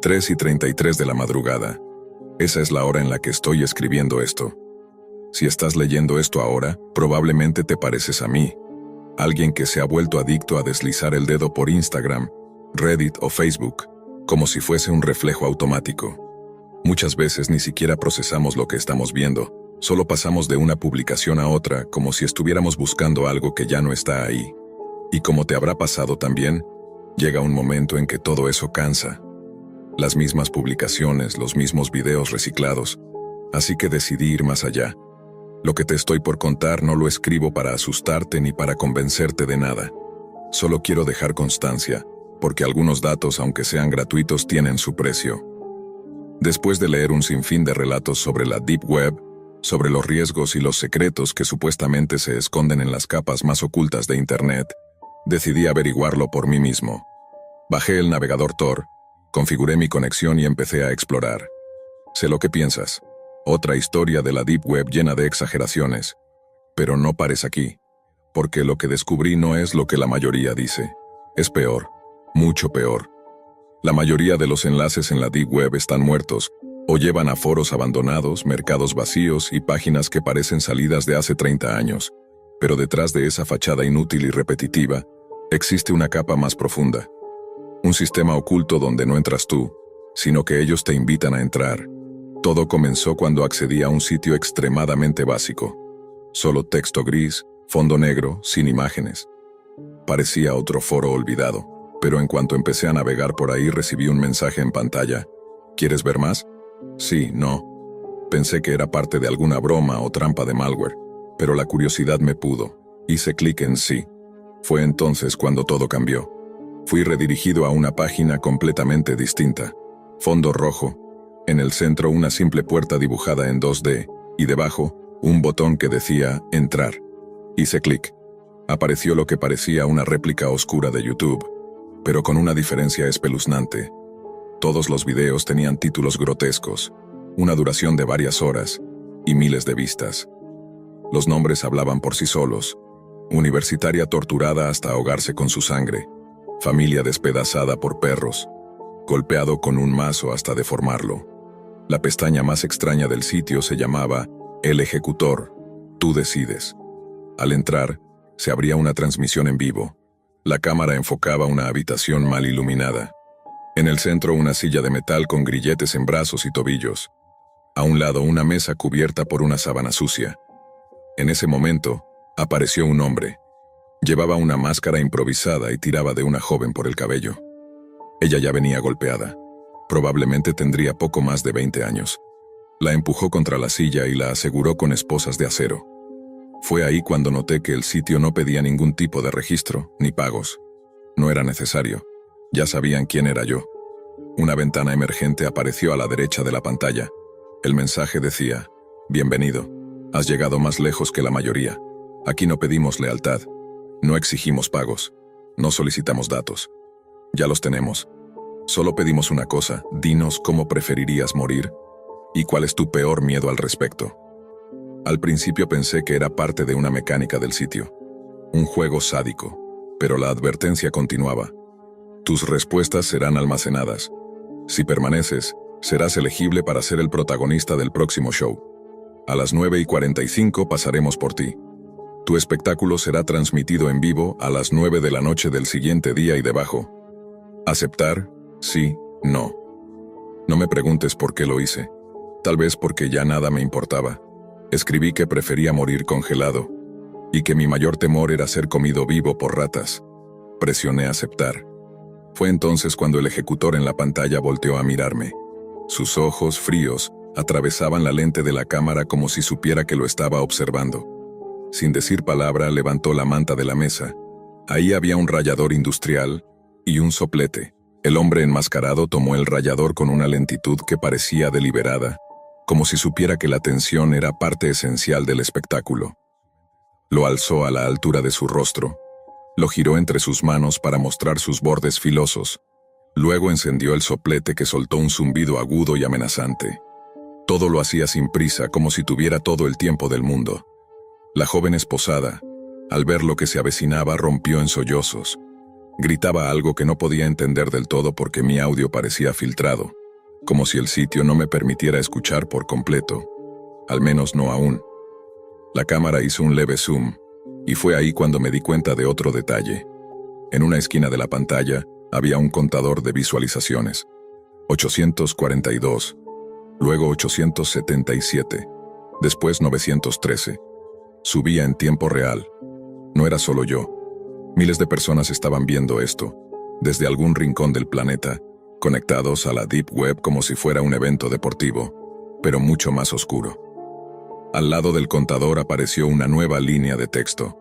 3:33 de la madrugada. Esa es la hora en la que estoy escribiendo esto. Si estás leyendo esto ahora, probablemente te pareces a mí. Alguien que se ha vuelto adicto a deslizar el dedo por Instagram, Reddit o Facebook, como si fuese un reflejo automático. Muchas veces ni siquiera procesamos lo que estamos viendo, solo pasamos de una publicación a otra como si estuviéramos buscando algo que ya no está ahí. Y como te habrá pasado también, llega un momento en que todo eso cansa. Las mismas publicaciones, los mismos videos reciclados. Así que decidí ir más allá. Lo que te estoy por contar no lo escribo para asustarte ni para convencerte de nada. Solo quiero dejar constancia, porque algunos datos, aunque sean gratuitos, tienen su precio. Después de leer un sinfín de relatos sobre la Deep Web, sobre los riesgos y los secretos que supuestamente se esconden en las capas más ocultas de Internet, decidí averiguarlo por mí mismo. Bajé el navegador Tor, configuré mi conexión y empecé a explorar. Sé lo que piensas. Otra historia de la Deep Web llena de exageraciones. Pero no pares aquí, porque lo que descubrí no es lo que la mayoría dice. Es peor, mucho peor. La mayoría de los enlaces en la Deep Web están muertos, o llevan a foros abandonados, mercados vacíos y páginas que parecen salidas de hace 30 años. Pero detrás de esa fachada inútil y repetitiva, existe una capa más profunda. Un sistema oculto donde no entras tú, sino que ellos te invitan a entrar. Todo comenzó cuando accedí a un sitio extremadamente básico. Solo texto gris, fondo negro, sin imágenes. Parecía otro foro olvidado, pero en cuanto empecé a navegar por ahí recibí un mensaje en pantalla. ¿Quieres ver más? Sí, no. Pensé que era parte de alguna broma o trampa de malware, pero la curiosidad me pudo. Hice clic en sí. Fue entonces cuando todo cambió. Fui redirigido a una página completamente distinta. Fondo rojo. En el centro una simple puerta dibujada en 2D, y debajo, un botón que decía «Entrar». Hice clic. Apareció lo que parecía una réplica oscura de YouTube, pero con una diferencia espeluznante. Todos los videos tenían títulos grotescos, una duración de varias horas, y miles de vistas. Los nombres hablaban por sí solos. Universitaria torturada hasta ahogarse con su sangre. Familia despedazada por perros. Golpeado con un mazo hasta deformarlo. La pestaña más extraña del sitio se llamaba El Ejecutor. Tú decides. Al entrar, se abría una transmisión en vivo. La cámara enfocaba una habitación mal iluminada. En el centro una silla de metal con grilletes en brazos y tobillos. A un lado una mesa cubierta por una sábana sucia. En ese momento, apareció un hombre. Llevaba una máscara improvisada y tiraba de una joven por el cabello. Ella ya venía golpeada. Probablemente tendría poco más de 20 años. La empujó contra la silla y la aseguró con esposas de acero. Fue ahí cuando noté que el sitio no pedía ningún tipo de registro, ni pagos. No era necesario. Ya sabían quién era yo. Una ventana emergente apareció a la derecha de la pantalla. El mensaje decía: «Bienvenido. Has llegado más lejos que la mayoría. Aquí no pedimos lealtad. No exigimos pagos. No solicitamos datos. Ya los tenemos. Solo pedimos una cosa, dinos cómo preferirías morir y cuál es tu peor miedo al respecto». Al principio pensé que era parte de una mecánica del sitio, un juego sádico, pero la advertencia continuaba. Tus respuestas serán almacenadas. Si permaneces, serás elegible para ser el protagonista del próximo show. A las 9:45 pasaremos por ti. Tu espectáculo será transmitido en vivo a las 9 de la noche del siguiente día y debajo. ¿Aceptar? Sí, no. No me preguntes por qué lo hice. Tal vez porque ya nada me importaba. Escribí que prefería morir congelado, y que mi mayor temor era ser comido vivo por ratas. Presioné aceptar. Fue entonces cuando el ejecutor en la pantalla volteó a mirarme. Sus ojos, fríos, atravesaban la lente de la cámara como si supiera que lo estaba observando. Sin decir palabra, levantó la manta de la mesa. Ahí había un rallador industrial y un soplete. El hombre enmascarado tomó el rallador con una lentitud que parecía deliberada, como si supiera que la tensión era parte esencial del espectáculo. Lo alzó a la altura de su rostro. Lo giró entre sus manos para mostrar sus bordes filosos. Luego encendió el soplete que soltó un zumbido agudo y amenazante. Todo lo hacía sin prisa, como si tuviera todo el tiempo del mundo. La joven esposada, al ver lo que se avecinaba, rompió en sollozos. Gritaba algo que no podía entender del todo porque mi audio parecía filtrado, como si el sitio no me permitiera escuchar por completo. Al menos no aún. La cámara hizo un leve zoom, y fue ahí cuando me di cuenta de otro detalle. En una esquina de la pantalla había un contador de visualizaciones. 842, luego 877, después 913. Subía en tiempo real. No era solo yo. Miles de personas estaban viendo esto, desde algún rincón del planeta, conectados a la Deep Web como si fuera un evento deportivo, pero mucho más oscuro. Al lado del contador apareció una nueva línea de texto.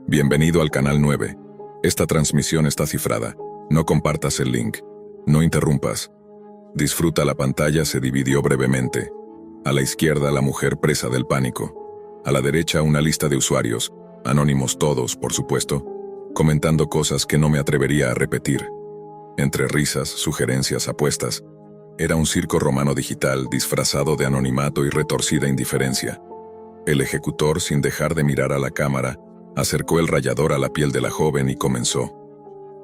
Bienvenido al canal 9. Esta transmisión está cifrada. No compartas el link. No interrumpas. Disfruta. La pantalla se dividió brevemente. A la izquierda, la mujer presa del pánico. A la derecha, una lista de usuarios, anónimos todos, por supuesto, comentando cosas que no me atrevería a repetir. Entre risas, sugerencias, apuestas. Era un circo romano digital disfrazado de anonimato y retorcida indiferencia. El ejecutor, sin dejar de mirar a la cámara, acercó el rallador a la piel de la joven y comenzó.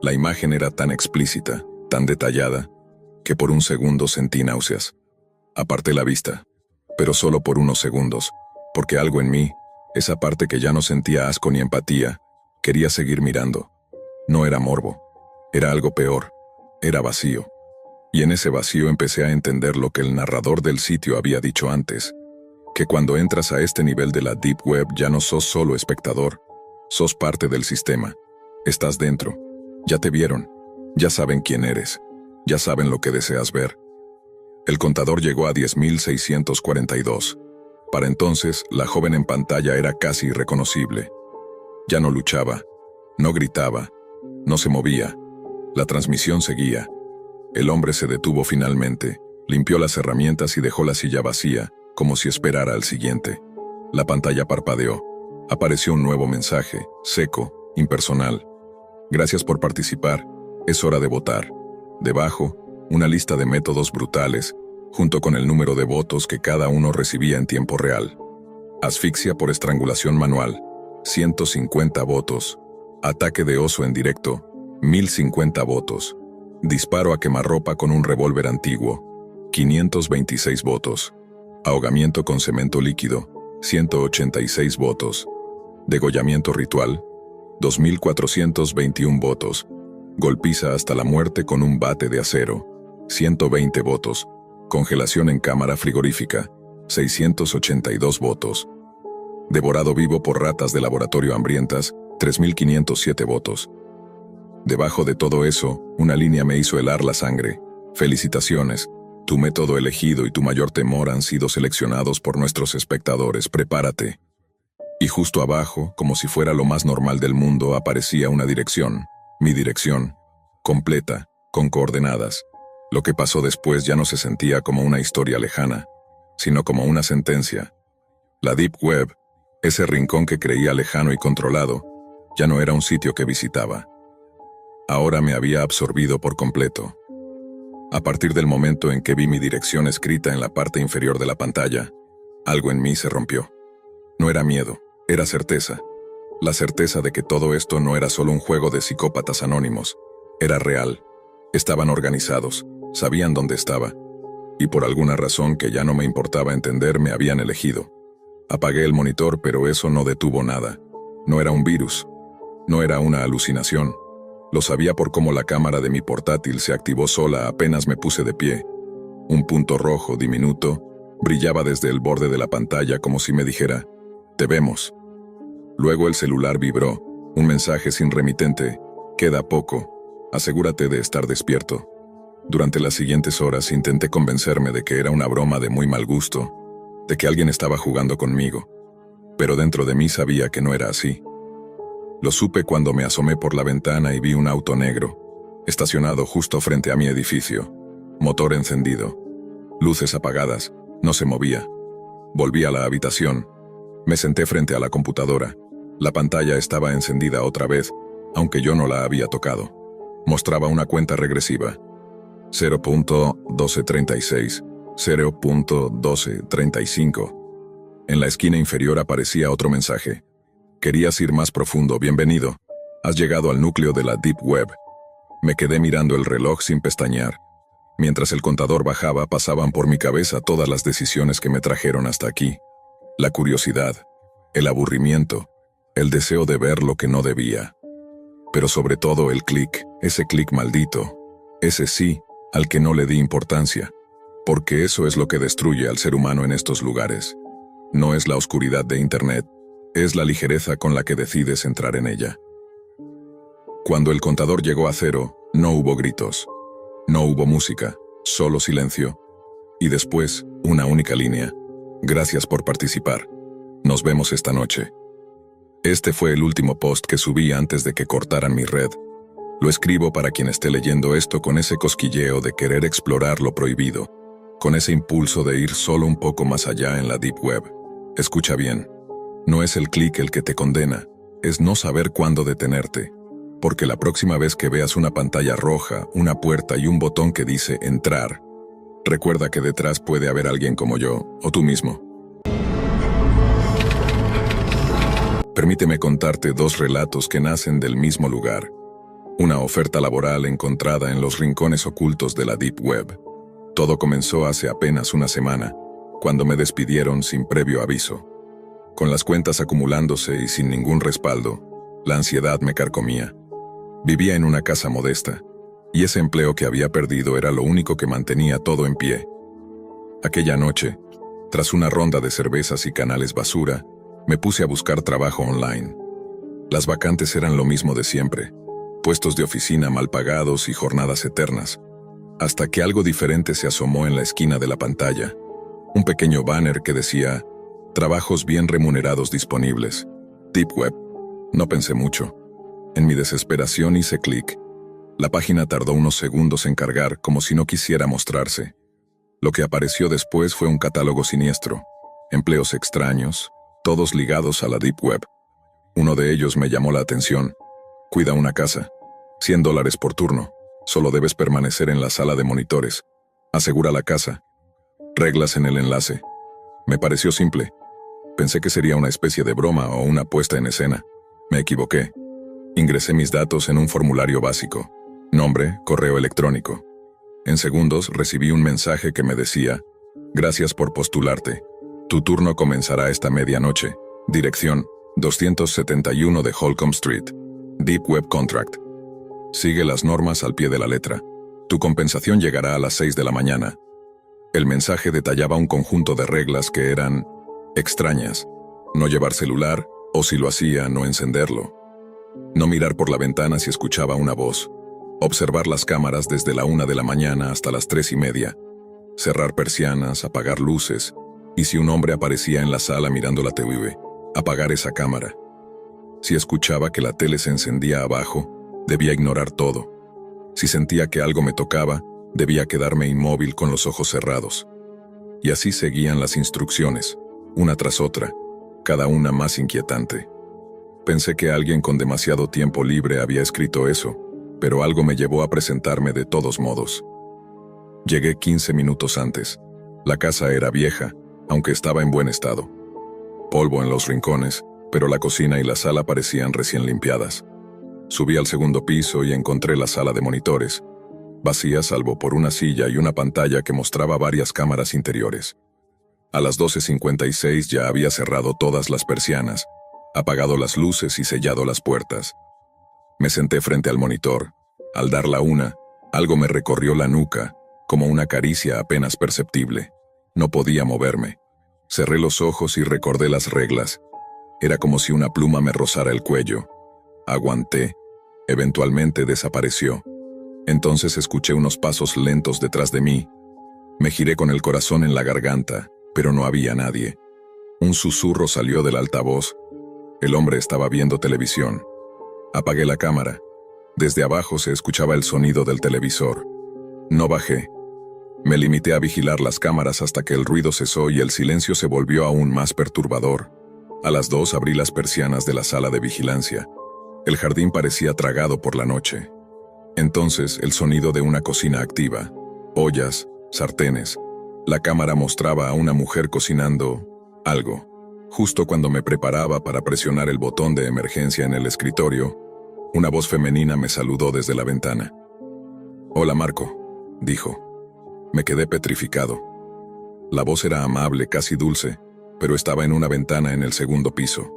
La imagen era tan explícita, tan detallada, que por un segundo sentí náuseas. Aparté la vista, pero solo por unos segundos, porque algo en mí, esa parte que ya no sentía asco ni empatía, quería seguir mirando. No era morbo, era algo peor, era vacío. Y en ese vacío empecé a entender lo que el narrador del sitio había dicho antes, que cuando entras a este nivel de la Deep Web ya no sos solo espectador, sos parte del sistema, estás dentro, ya te vieron, ya saben quién eres, ya saben lo que deseas ver. El contador llegó a 10.642. Para entonces, la joven en pantalla era casi irreconocible. Ya no luchaba, no gritaba, no se movía. La transmisión seguía. El hombre se detuvo finalmente, limpió las herramientas y dejó la silla vacía, como si esperara al siguiente. La pantalla parpadeó. Apareció un nuevo mensaje, seco, impersonal. Gracias por participar, es hora de votar. Debajo, una lista de métodos brutales, junto con el número de votos que cada uno recibía en tiempo real. Asfixia por estrangulación manual, 150 votos. Ataque de oso en directo, 1050 votos. Disparo a quemarropa con un revólver antiguo, 526 votos. Ahogamiento con cemento líquido, 186 votos. Degollamiento ritual, 2421 votos. Golpiza hasta la muerte con un bate de acero, 120 votos. Congelación en cámara frigorífica, 682 votos. Devorado vivo por ratas de laboratorio hambrientas, 3507 votos. Debajo de todo eso, una línea me hizo helar la sangre. Felicitaciones, tu método elegido y tu mayor temor han sido seleccionados por nuestros espectadores, prepárate. Y justo abajo, como si fuera lo más normal del mundo, aparecía una dirección, mi dirección, completa, con coordenadas. Lo que pasó después ya no se sentía como una historia lejana, sino como una sentencia. La Deep Web, ese rincón que creía lejano y controlado, ya no era un sitio que visitaba. Ahora me había absorbido por completo. A partir del momento en que vi mi dirección escrita en la parte inferior de la pantalla, algo en mí se rompió. No era miedo, era certeza. La certeza de que todo esto no era solo un juego de psicópatas anónimos, era real. Estaban organizados, sabían dónde estaba, y por alguna razón que ya no me importaba entender me habían elegido. Apagué el monitor, pero eso no detuvo nada. No era un virus, no era una alucinación. Lo sabía por cómo la cámara de mi portátil se activó sola apenas me puse de pie. Un punto rojo diminuto brillaba desde el borde de la pantalla como si me dijera, «Te vemos». Luego el celular vibró, un mensaje sin remitente, «Queda poco, asegúrate de estar despierto». Durante las siguientes horas intenté convencerme de que era una broma de muy mal gusto, de que alguien estaba jugando conmigo, pero dentro de mí sabía que no era así. Lo supe cuando me asomé por la ventana y vi un auto negro, estacionado justo frente a mi edificio, motor encendido, luces apagadas, no se movía. Volví a la habitación, me senté frente a la computadora. La pantalla estaba encendida otra vez, aunque yo no la había tocado. Mostraba una cuenta regresiva. 0.1236, 0.1235. En la esquina inferior aparecía otro mensaje. Querías ir más profundo, bienvenido. Has llegado al núcleo de la Deep Web. Me quedé mirando el reloj sin pestañear. Mientras el contador bajaba, pasaban por mi cabeza todas las decisiones que me trajeron hasta aquí. La curiosidad, el aburrimiento, el deseo de ver lo que no debía. Pero sobre todo el clic, ese clic maldito, ese sí, al que no le di importancia. Porque eso es lo que destruye al ser humano en estos lugares. No es la oscuridad de Internet, es la ligereza con la que decides entrar en ella. Cuando el contador llegó a 0, no hubo gritos. No hubo música, solo silencio. Y después, una única línea. Gracias por participar. Nos vemos esta noche. Este fue el último post que subí antes de que cortaran mi red. Lo escribo para quien esté leyendo esto con ese cosquilleo de querer explorar lo prohibido, con ese impulso de ir solo un poco más allá en la Deep Web. Escucha bien. No es el clic el que te condena, es no saber cuándo detenerte. Porque la próxima vez que veas una pantalla roja, una puerta y un botón que dice entrar, recuerda que detrás puede haber alguien como yo, o tú mismo. Permíteme contarte 2 relatos que nacen del mismo lugar. Una oferta laboral encontrada en los rincones ocultos de la Deep Web. Todo comenzó hace apenas una semana, cuando me despidieron sin previo aviso. Con las cuentas acumulándose y sin ningún respaldo, la ansiedad me carcomía. Vivía en una casa modesta, y ese empleo que había perdido era lo único que mantenía todo en pie. Aquella noche, tras una ronda de cervezas y canales basura, me puse a buscar trabajo online. Las vacantes eran lo mismo de siempre, puestos de oficina mal pagados y jornadas eternas, hasta que algo diferente se asomó en la esquina de la pantalla. Un pequeño banner que decía, trabajos bien remunerados disponibles. Deep Web. No pensé mucho. En mi desesperación hice clic. La página tardó unos segundos en cargar, como si no quisiera mostrarse. Lo que apareció después fue un catálogo siniestro. Empleos extraños, todos ligados a la Deep Web. Uno de ellos me llamó la atención. Cuida una casa. $100 por turno. Solo debes permanecer en la sala de monitores. Asegura la casa. Reglas en el enlace. Me pareció simple. Pensé que sería una especie de broma o una puesta en escena. Me equivoqué. Ingresé mis datos en un formulario básico. Nombre, correo electrónico. En segundos recibí un mensaje que me decía, gracias por postularte. Tu turno comenzará esta medianoche. Dirección, 271 de Holcomb Street. Deep Web Contract. Sigue las normas al pie de la letra. Tu compensación llegará a las 6 de la mañana. El mensaje detallaba un conjunto de reglas que eran extrañas. No llevar celular, o si lo hacía, no encenderlo. No mirar por la ventana si escuchaba una voz. Observar las cámaras desde la 1 de la mañana hasta las 3:30. Cerrar persianas, apagar luces. Y si un hombre aparecía en la sala mirando la TV, apagar esa cámara. Si escuchaba que la tele se encendía abajo, debía ignorar todo. Si sentía que algo me tocaba, debía quedarme inmóvil con los ojos cerrados. Y así seguían las instrucciones, una tras otra, cada una más inquietante. Pensé que alguien con demasiado tiempo libre había escrito eso, pero algo me llevó a presentarme de todos modos. Llegué 15 minutos antes. La casa era vieja, aunque estaba en buen estado. Polvo en los rincones, pero la cocina y la sala parecían recién limpiadas. Subí al segundo piso y encontré la sala de monitores, vacía salvo por una silla y una pantalla que mostraba varias cámaras interiores. A las 12:56 ya había cerrado todas las persianas, apagado las luces y sellado las puertas. Me senté frente al monitor. Al dar la 1, algo me recorrió la nuca, como una caricia apenas perceptible. No podía moverme. Cerré los ojos y recordé las reglas. Era como si una pluma me rozara el cuello. Aguanté. Eventualmente desapareció. Entonces escuché unos pasos lentos detrás de mí. Me giré con el corazón en la garganta, pero no había nadie. Un susurro salió del altavoz. El hombre estaba viendo televisión. Apagué la cámara. Desde abajo se escuchaba el sonido del televisor. No bajé. Me limité a vigilar las cámaras hasta que el ruido cesó y el silencio se volvió aún más perturbador. A las 2 abrí las persianas de la sala de vigilancia. El jardín parecía tragado por la noche. Entonces el sonido de una cocina activa. Ollas, sartenes. La cámara mostraba a una mujer cocinando algo. Justo cuando me preparaba para presionar el botón de emergencia en el escritorio, Una voz femenina me saludó desde la ventana. «Hola, Marco», dijo. Me quedé petrificado. La voz era amable, casi dulce, pero estaba en una ventana en el segundo piso.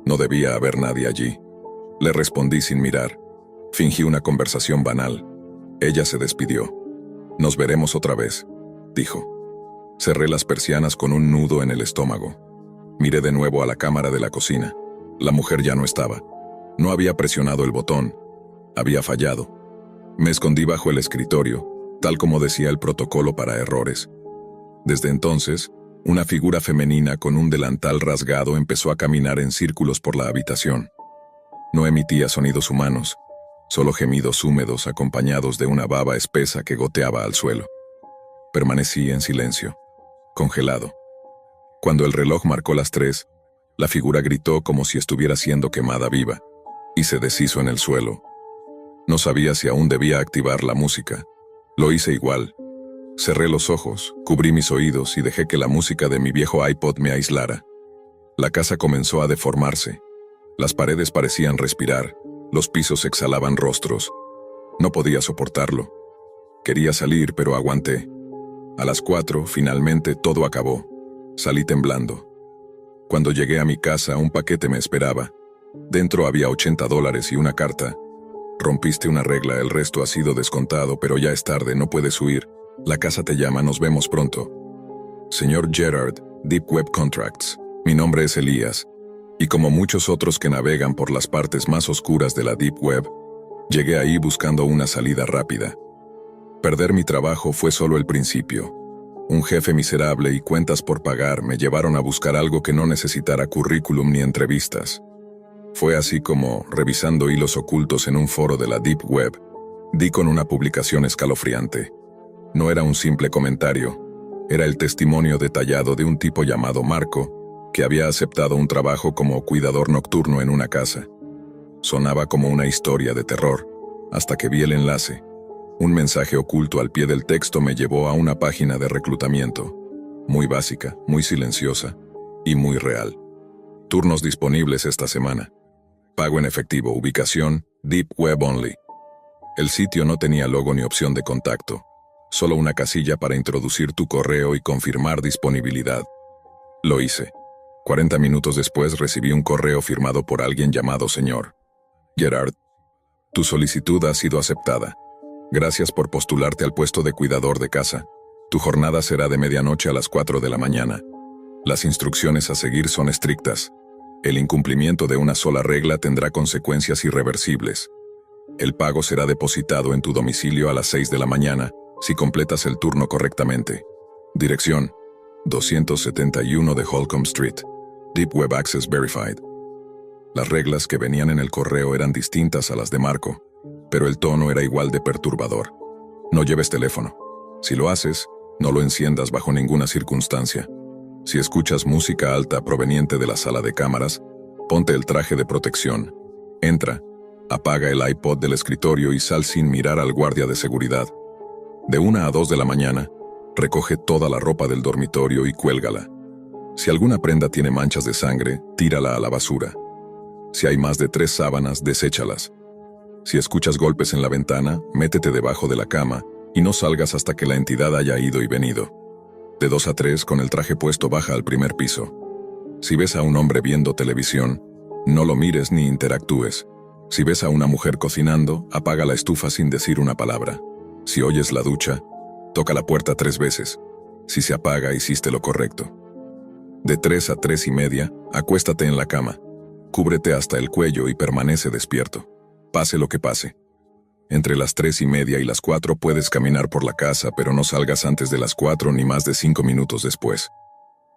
No debía haber nadie allí. Le respondí sin mirar. Fingí una conversación banal. Ella se despidió. «Nos veremos otra vez», dijo. Cerré las persianas con un nudo en el estómago. Miré de nuevo a la cámara de la cocina. La mujer ya no estaba. No había presionado el botón. Había fallado. Me escondí bajo el escritorio, tal como decía el protocolo para errores. Desde entonces, una figura femenina con un delantal rasgado empezó a caminar en círculos por la habitación. No emitía sonidos humanos, solo gemidos húmedos acompañados de una baba espesa que goteaba al suelo. Permanecí en silencio, congelado. Cuando el reloj marcó las 3, la figura gritó como si estuviera siendo quemada viva, y se deshizo en el suelo. No sabía si aún debía activar la música. Lo hice igual. Cerré los ojos, cubrí mis oídos y dejé que la música de mi viejo iPod me aislara. La casa comenzó a deformarse. Las paredes parecían respirar, los pisos exhalaban rostros. No podía soportarlo. Quería salir, pero aguanté. A las 4, finalmente, todo acabó. Salí temblando. Cuando llegué a mi casa, un paquete me esperaba. Dentro había $80 y una carta. Rompiste una regla, el resto ha sido descontado, pero ya es tarde, no puedes huir. La casa te llama, nos vemos pronto. Señor Gerard, Deep Web Contracts. Mi nombre es Elías, y como muchos otros que navegan por las partes más oscuras de la Deep Web, llegué ahí buscando una salida rápida. Perder mi trabajo fue solo el principio. Un jefe miserable y cuentas por pagar me llevaron a buscar algo que no necesitara currículum ni entrevistas. Fue así como, revisando hilos ocultos en un foro de la Deep Web, di con una publicación escalofriante. No era un simple comentario, era el testimonio detallado de un tipo llamado Marco, que había aceptado un trabajo como cuidador nocturno en una casa. Sonaba como una historia de terror, hasta que vi el enlace. Un mensaje oculto al pie del texto me llevó a una página de reclutamiento, muy básica, muy silenciosa y muy real. Turnos disponibles esta semana. Pago en efectivo, ubicación, Deep Web Only. El sitio no tenía logo ni opción de contacto, solo una casilla para introducir tu correo y confirmar disponibilidad. Lo hice. 40 minutos después recibí un correo firmado por alguien llamado Señor Gerard. Tu solicitud ha sido aceptada. Gracias por postularte al puesto de cuidador de casa. Tu jornada será de medianoche a las 4 de la mañana. Las instrucciones a seguir son estrictas. El incumplimiento de una sola regla tendrá consecuencias irreversibles. El pago será depositado en tu domicilio a las 6 de la mañana si completas el turno correctamente. Dirección: 271 de Holcomb Street. Deep Web Access Verified. Las reglas que venían en el correo eran distintas a las de Marco, pero el tono era igual de perturbador. No lleves teléfono. Si lo haces, no lo enciendas bajo ninguna circunstancia. Si escuchas música alta proveniente de la sala de cámaras, ponte el traje de protección. Entra, apaga el iPod del escritorio y sal sin mirar al guardia de seguridad. De 1 a 2 de la mañana, recoge toda la ropa del dormitorio y cuélgala. Si alguna prenda tiene manchas de sangre, tírala a la basura. Si hay más de 3 sábanas, deséchalas. Si escuchas golpes en la ventana, métete debajo de la cama y no salgas hasta que la entidad haya ido y venido. De 2 a 3, con el traje puesto, baja al primer piso. Si ves a un hombre viendo televisión, no lo mires ni interactúes. Si ves a una mujer cocinando, apaga la estufa sin decir una palabra. Si oyes la ducha, toca la puerta 3 veces. Si se apaga, hiciste lo correcto. De 3 a 3 y media, acuéstate en la cama. Cúbrete hasta el cuello y permanece despierto. Pase lo que pase. Entre las 3 y media y las 4 puedes caminar por la casa, pero no salgas antes de las 4 ni más de 5 minutos después.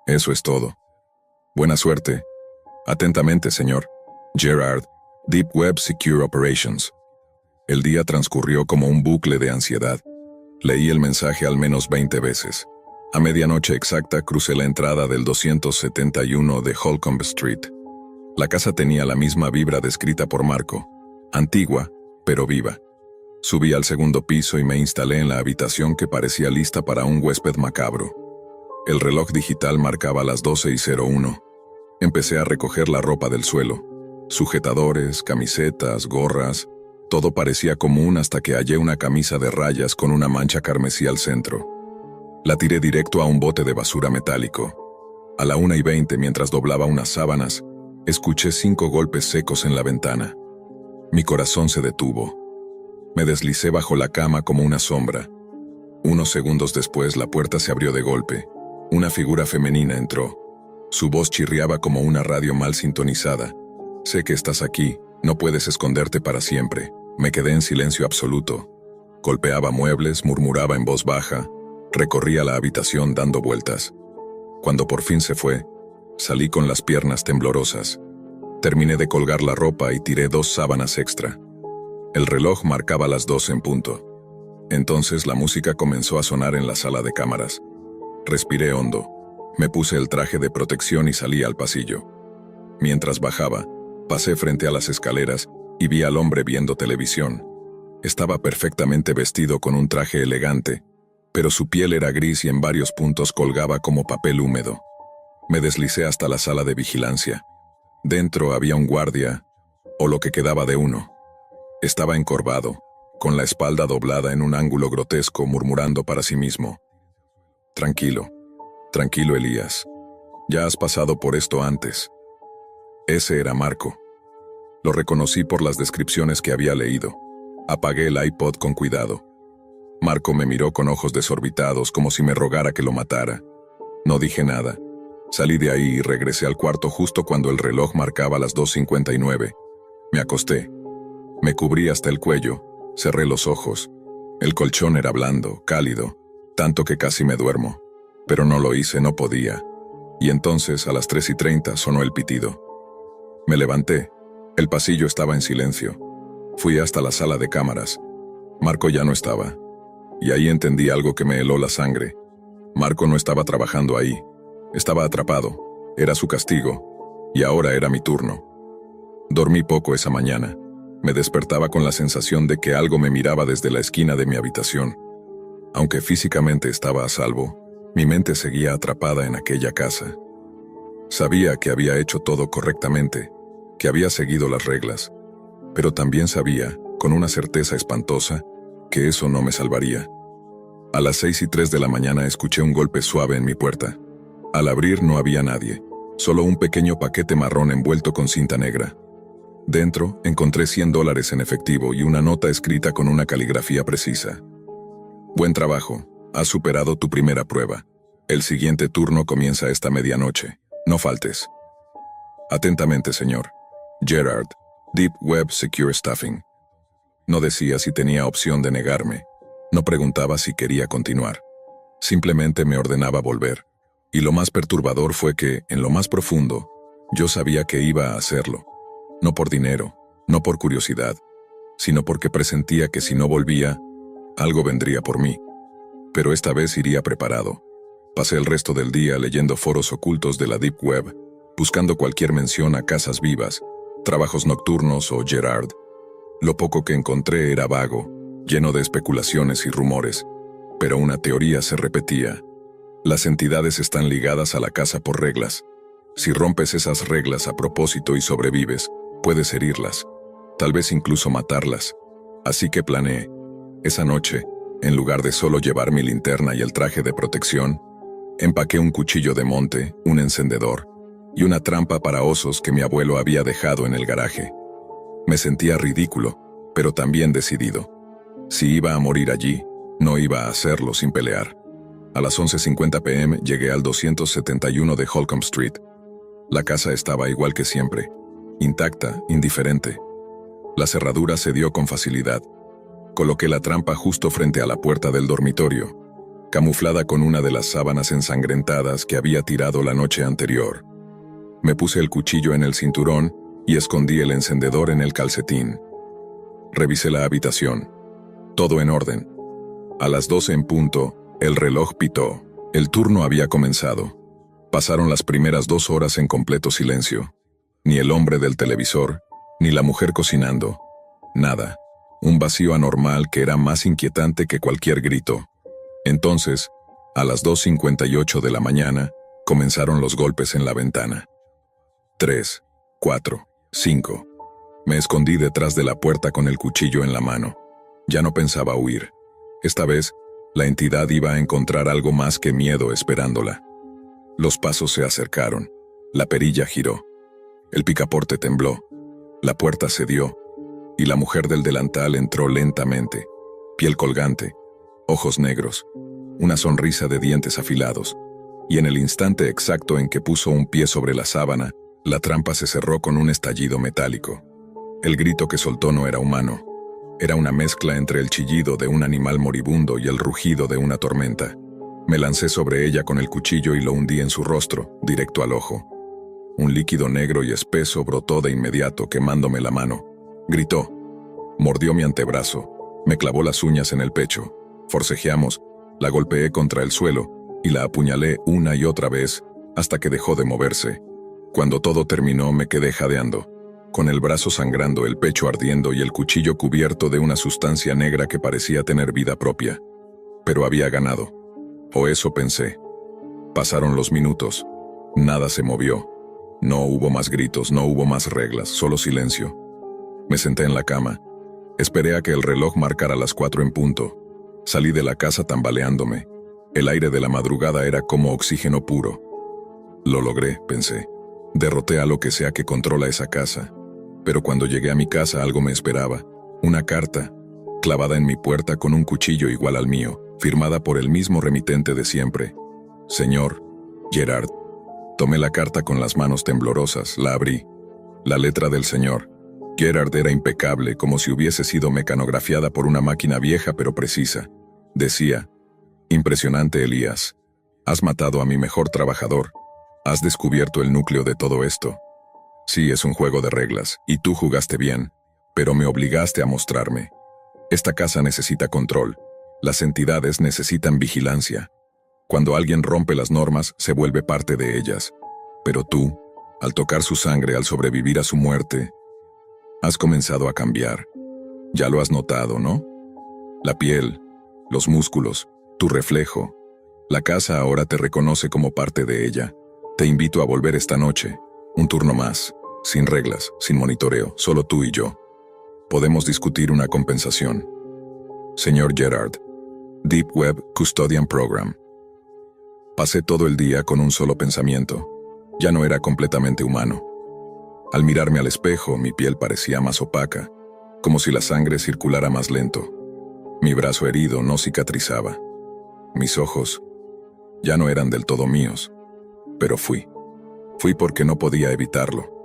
Eso es todo. Buena suerte. Atentamente, señor Gerard, Deep Web Secure Operations. El día transcurrió como un bucle de ansiedad. Leí el mensaje al menos 20 veces. A medianoche exacta crucé la entrada del 271 de Holcomb Street. La casa tenía la misma vibra descrita por Marco. Antigua, pero viva. Subí al segundo piso y me instalé en la habitación que parecía lista para un huésped macabro. El reloj digital marcaba las 12:01. Empecé a recoger la ropa del suelo. Sujetadores, camisetas, gorras, todo parecía común hasta que hallé una camisa de rayas con una mancha carmesí al centro. La tiré directo a un bote de basura metálico. A la 1:20, mientras doblaba unas sábanas, escuché 5 golpes secos en la ventana. Mi corazón se detuvo. Me deslicé bajo la cama como una sombra. Unos segundos después la puerta se abrió de golpe. Una figura femenina entró. Su voz chirriaba como una radio mal sintonizada. Sé que estás aquí, no puedes esconderte para siempre. Me quedé en silencio absoluto. Golpeaba muebles, murmuraba en voz baja, recorría la habitación dando vueltas. Cuando por fin se fue, salí con las piernas temblorosas. Terminé de colgar la ropa y tiré 2 sábanas extra. El reloj marcaba las 2 en punto. Entonces la música comenzó a sonar en la sala de cámaras. Respiré hondo. Me puse el traje de protección y salí al pasillo. Mientras bajaba, pasé frente a las escaleras y vi al hombre viendo televisión. Estaba perfectamente vestido con un traje elegante, pero su piel era gris y en varios puntos colgaba como papel húmedo. Me deslicé hasta la sala de vigilancia. Dentro había un guardia, o lo que quedaba de uno. Estaba encorvado, con la espalda doblada en un ángulo grotesco, murmurando para sí mismo. Tranquilo, tranquilo, Elías. Ya has pasado por esto antes. Ese era Marco. Lo reconocí por las descripciones que había leído. Apagué el iPod con cuidado. Marco me miró con ojos desorbitados como si me rogara que lo matara. No dije nada. Salí de ahí y regresé al cuarto justo cuando el reloj marcaba las 2:59. Me acosté. Me cubrí hasta el cuello. Cerré los ojos. El colchón era blando, cálido, tanto que casi me duermo. Pero no lo hice, no podía. Y entonces, a las 3:30, sonó el pitido. Me levanté. El pasillo estaba en silencio. Fui hasta la sala de cámaras. Marco ya no estaba. Y ahí entendí algo que me heló la sangre. Marco no estaba trabajando ahí. Estaba atrapado. Era su castigo. Y ahora era mi turno. Dormí poco esa mañana. Me despertaba con la sensación de que algo me miraba desde la esquina de mi habitación. Aunque físicamente estaba a salvo, mi mente seguía atrapada en aquella casa. Sabía que había hecho todo correctamente, que había seguido las reglas, pero también sabía, con una certeza espantosa, que eso no me salvaría. A las 6:03 de la mañana escuché un golpe suave en mi puerta. Al abrir no había nadie, solo un pequeño paquete marrón envuelto con cinta negra. Dentro encontré $100 en efectivo y una nota escrita con una caligrafía precisa. Buen trabajo, has superado tu primera prueba. El siguiente turno comienza esta medianoche. No faltes. Atentamente, señor. Gerard, Deep Web Secure Staffing. No decía si tenía opción de negarme. No preguntaba si quería continuar. Simplemente me ordenaba volver. Y lo más perturbador fue que, en lo más profundo, yo sabía que iba a hacerlo. No por dinero, no por curiosidad, sino porque presentía que si no volvía, algo vendría por mí. Pero esta vez iría preparado. Pasé el resto del día leyendo foros ocultos de la Deep Web, buscando cualquier mención a casas vivas, trabajos nocturnos o Gerard. Lo poco que encontré era vago, lleno de especulaciones y rumores, pero una teoría se repetía. Las entidades están ligadas a la casa por reglas. Si rompes esas reglas a propósito y sobrevives, puedes herirlas, tal vez incluso matarlas. Así que planeé. Esa noche, en lugar de solo llevar mi linterna y el traje de protección, empaqué un cuchillo de monte, un encendedor y una trampa para osos que mi abuelo había dejado en el garaje. Me sentía ridículo, pero también decidido. Si iba a morir allí, no iba a hacerlo sin pelear. A las 11:50 p.m. llegué al 271 de Holcomb Street. La casa estaba igual que siempre, intacta, indiferente. La cerradura se dio con facilidad. Coloqué la trampa justo frente a la puerta del dormitorio, camuflada con una de las sábanas ensangrentadas que había tirado la noche anterior. Me puse el cuchillo en el cinturón y escondí el encendedor en el calcetín. Revisé la habitación. Todo en orden. A las 12 en punto, el reloj pitó. El turno había comenzado. Pasaron las primeras 2 horas en completo silencio. Ni el hombre del televisor, ni la mujer cocinando. Nada. Un vacío anormal que era más inquietante que cualquier grito. Entonces, a las 2:58 de la mañana, comenzaron los golpes en la ventana. 3, 4, 5. Me escondí detrás de la puerta con el cuchillo en la mano. Ya no pensaba huir. Esta vez, la entidad iba a encontrar algo más que miedo esperándola. Los pasos se acercaron. La perilla giró. El picaporte tembló. La puerta cedió. Y la mujer del delantal entró lentamente. Piel colgante, ojos negros, una sonrisa de dientes afilados. Y en el instante exacto en que puso un pie sobre la sábana, la trampa se cerró con un estallido metálico. El grito que soltó no era humano. Era una mezcla entre el chillido de un animal moribundo y el rugido de una tormenta. Me lancé sobre ella con el cuchillo y lo hundí en su rostro, directo al ojo. Un líquido negro y espeso brotó de inmediato, quemándome la mano. Gritó. Mordió mi antebrazo. Me clavó las uñas en el pecho. Forcejeamos, la golpeé contra el suelo y la apuñalé una y otra vez hasta que dejó de moverse. Cuando todo terminó me quedé jadeando, con el brazo sangrando, el pecho ardiendo y el cuchillo cubierto de una sustancia negra que parecía tener vida propia. Pero había ganado. O eso pensé. Pasaron los minutos. Nada se movió. No hubo más gritos, no hubo más reglas, solo silencio. Me senté en la cama. Esperé a que el reloj marcara las 4 en punto. Salí de la casa tambaleándome. El aire de la madrugada era como oxígeno puro. Lo logré, pensé. Derroté a lo que sea que controla esa casa. Pero cuando llegué a mi casa algo me esperaba. Una carta, clavada en mi puerta con un cuchillo igual al mío, firmada por el mismo remitente de siempre. Señor Gerard. Tomé la carta con las manos temblorosas, la abrí. La letra del señor Gerard era impecable, como si hubiese sido mecanografiada por una máquina vieja pero precisa. Decía: impresionante, Elías. Has matado a mi mejor trabajador. Has descubierto el núcleo de todo esto. Sí, es un juego de reglas, y tú jugaste bien, pero me obligaste a mostrarme. Esta casa necesita control. Las entidades necesitan vigilancia. Cuando alguien rompe las normas, se vuelve parte de ellas. Pero tú, al tocar su sangre, al sobrevivir a su muerte, has comenzado a cambiar. Ya lo has notado, ¿no? La piel, los músculos, tu reflejo. La casa ahora te reconoce como parte de ella. Te invito a volver esta noche. Un turno más. Sin reglas, sin monitoreo, solo tú y yo. Podemos discutir una compensación. Señor Gerard. Deep Web Custodian Program. Pasé todo el día con un solo pensamiento. Ya no era completamente humano. Al mirarme al espejo, mi piel parecía más opaca, como si la sangre circulara más lento. Mi brazo herido no cicatrizaba. Mis ojos ya no eran del todo míos, pero fui. Fui porque no podía evitarlo.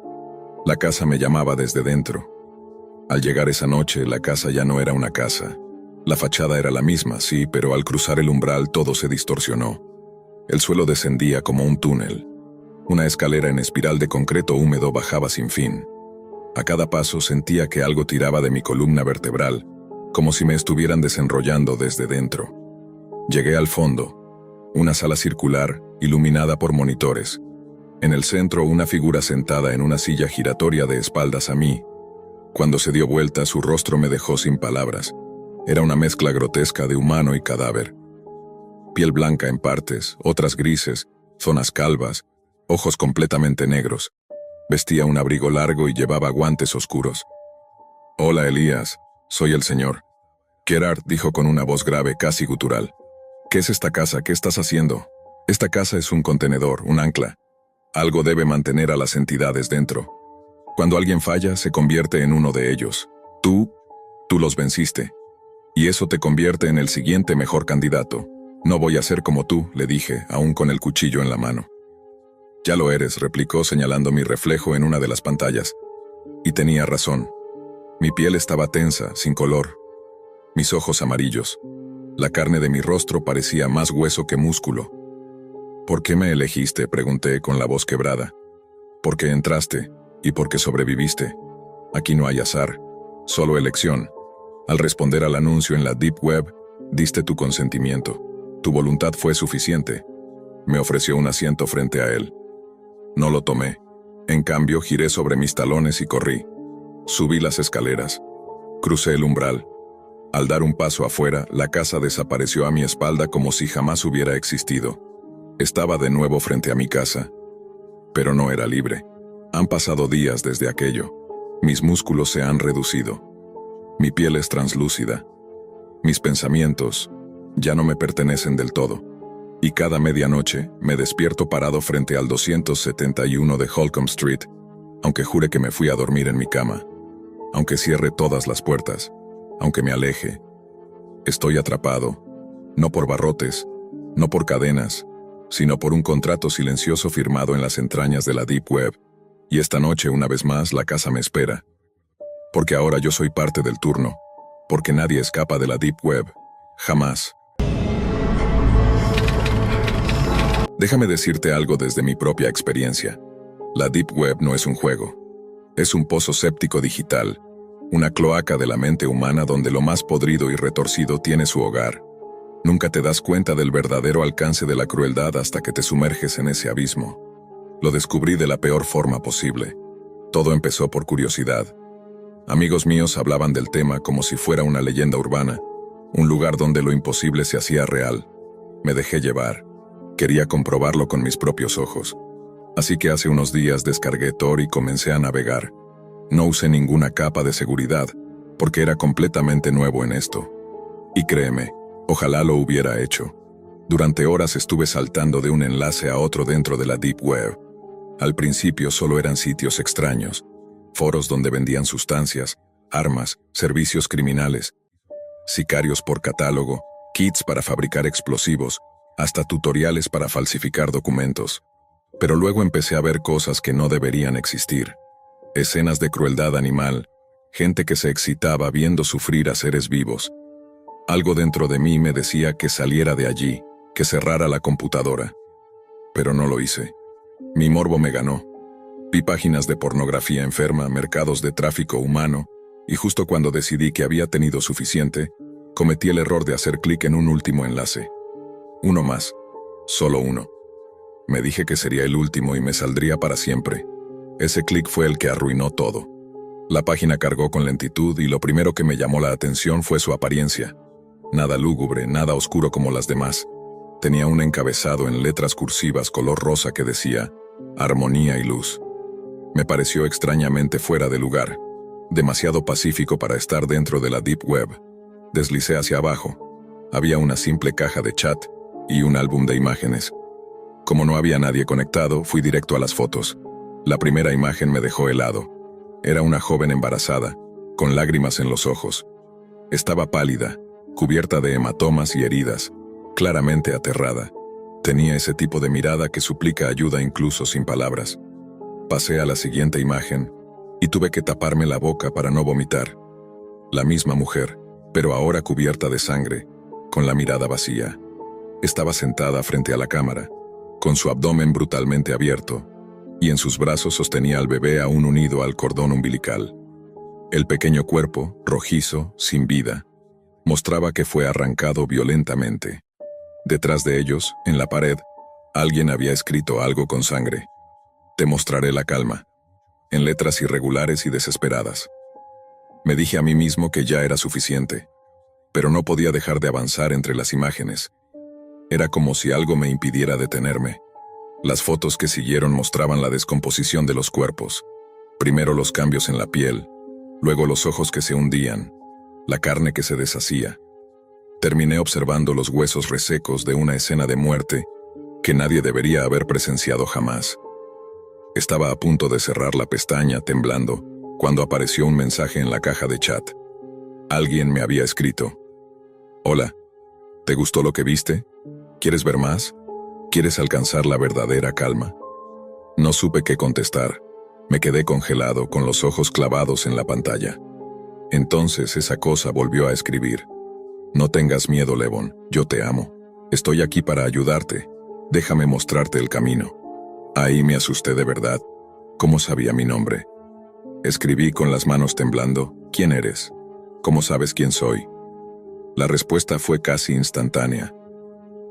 La casa me llamaba desde dentro. Al llegar esa noche, la casa ya no era una casa. La fachada era la misma, sí, pero al cruzar el umbral todo se distorsionó. El suelo descendía como un túnel. Una escalera en espiral de concreto húmedo bajaba sin fin. A cada paso sentía que algo tiraba de mi columna vertebral, como si me estuvieran desenrollando desde dentro. Llegué al fondo, una sala circular, iluminada por monitores. En el centro, una figura sentada en una silla giratoria de espaldas a mí. Cuando se dio vuelta, su rostro me dejó sin palabras. Era una mezcla grotesca de humano y cadáver. Piel blanca en partes, otras grises, zonas calvas, ojos completamente negros. Vestía un abrigo largo y llevaba guantes oscuros. «Hola, Elías, soy el señor». Gerard dijo con una voz grave, casi gutural. «¿Qué es esta casa? ¿Qué estás haciendo? Esta casa es un contenedor, un ancla. Algo debe mantener a las entidades dentro. Cuando alguien falla, se convierte en uno de ellos. Tú los venciste. Y eso te convierte en el siguiente mejor candidato. No voy a ser como tú», le dije, aún con el cuchillo en la mano. «Ya lo eres», replicó señalando mi reflejo en una de las pantallas. Y tenía razón. Mi piel estaba tensa, sin color. Mis ojos amarillos. La carne de mi rostro parecía más hueso que músculo. «¿Por qué me elegiste?», pregunté con la voz quebrada. «Porque entraste y porque sobreviviste. Aquí no hay azar, solo elección. Al responder al anuncio en la Deep Web, diste tu consentimiento. Tu voluntad fue suficiente». Me ofreció un asiento frente a él. No lo tomé. En cambio, giré sobre mis talones y corrí. Subí las escaleras. Crucé el umbral. Al dar un paso afuera, la casa desapareció a mi espalda como si jamás hubiera existido. Estaba de nuevo frente a mi casa. Pero no era libre. Han pasado días desde aquello. Mis músculos se han reducido. Mi piel es translúcida. Mis pensamientos ya no me pertenecen del todo. Y cada medianoche me despierto parado frente al 271 de Holcomb Street, aunque jure que me fui a dormir en mi cama, aunque cierre todas las puertas, aunque me aleje. Estoy atrapado, no por barrotes, no por cadenas, sino por un contrato silencioso firmado en las entrañas de la Deep Web. Y esta noche, una vez más, la casa me espera. Porque ahora yo soy parte del turno. Porque nadie escapa de la Deep Web. Jamás. Déjame decirte algo desde mi propia experiencia. La Deep Web no es un juego. Es un pozo séptico digital. Una cloaca de la mente humana donde lo más podrido y retorcido tiene su hogar. Nunca te das cuenta del verdadero alcance de la crueldad hasta que te sumerges en ese abismo. Lo descubrí de la peor forma posible. Todo empezó por curiosidad. Amigos míos hablaban del tema como si fuera una leyenda urbana, un lugar donde lo imposible se hacía real. Me dejé llevar. Quería comprobarlo con mis propios ojos. Así que hace unos días descargué Tor y comencé a navegar. No usé ninguna capa de seguridad, porque era completamente nuevo en esto. Y créeme, ojalá lo hubiera hecho. Durante horas estuve saltando de un enlace a otro dentro de la Deep Web. Al principio solo eran sitios extraños, foros donde vendían sustancias, armas, servicios criminales, sicarios por catálogo, kits para fabricar explosivos, hasta tutoriales para falsificar documentos. Pero luego empecé a ver cosas que no deberían existir. Escenas de crueldad animal, gente que se excitaba viendo sufrir a seres vivos. Algo dentro de mí me decía que saliera de allí, que cerrara la computadora. Pero no lo hice. Mi morbo me ganó. Vi páginas de pornografía enferma, mercados de tráfico humano, y justo cuando decidí que había tenido suficiente, cometí el error de hacer clic en un último enlace. Uno más. Solo uno. Me dije que sería el último y me saldría para siempre. Ese clic fue el que arruinó todo. La página cargó con lentitud y lo primero que me llamó la atención fue su apariencia. Nada lúgubre, nada oscuro como las demás. Tenía un encabezado en letras cursivas color rosa que decía «Armonía y luz». Me pareció extrañamente fuera de lugar, demasiado pacífico para estar dentro de la Deep Web. Deslicé hacia abajo. Había una simple caja de chat y un álbum de imágenes. Como no había nadie conectado, fui directo a las fotos. La primera imagen me dejó helado. Era una joven embarazada, con lágrimas en los ojos. Estaba pálida, cubierta de hematomas y heridas, claramente aterrada. Tenía ese tipo de mirada que suplica ayuda incluso sin palabras. Pasé a la siguiente imagen y tuve que taparme la boca para no vomitar. La misma mujer, pero ahora cubierta de sangre, con la mirada vacía. Estaba sentada frente a la cámara, con su abdomen brutalmente abierto, y en sus brazos sostenía al bebé aún unido al cordón umbilical. El pequeño cuerpo, rojizo, sin vida, mostraba que fue arrancado violentamente. Detrás de ellos, en la pared, alguien había escrito algo con sangre. «Te mostraré la calma», en letras irregulares y desesperadas. Me dije a mí mismo que ya era suficiente, pero no podía dejar de avanzar entre las imágenes. Era como si algo me impidiera detenerme. Las fotos que siguieron mostraban la descomposición de los cuerpos. Primero los cambios en la piel, luego los ojos que se hundían, la carne que se deshacía. Terminé observando los huesos resecos de una escena de muerte que nadie debería haber presenciado jamás. Estaba a punto de cerrar la pestaña, temblando, cuando apareció un mensaje en la caja de chat. Alguien me había escrito: «Hola, ¿te gustó lo que viste? ¿Quieres ver más? ¿Quieres alcanzar la verdadera calma?». No supe qué contestar. Me quedé congelado, con los ojos clavados en la pantalla. Entonces esa cosa volvió a escribir: «No tengas miedo, Levon, yo te amo. Estoy aquí para ayudarte. Déjame mostrarte el camino». Ahí me asusté de verdad. ¿Cómo sabía mi nombre? Escribí con las manos temblando: «¿Quién eres? ¿Cómo sabes quién soy?». La respuesta fue casi instantánea: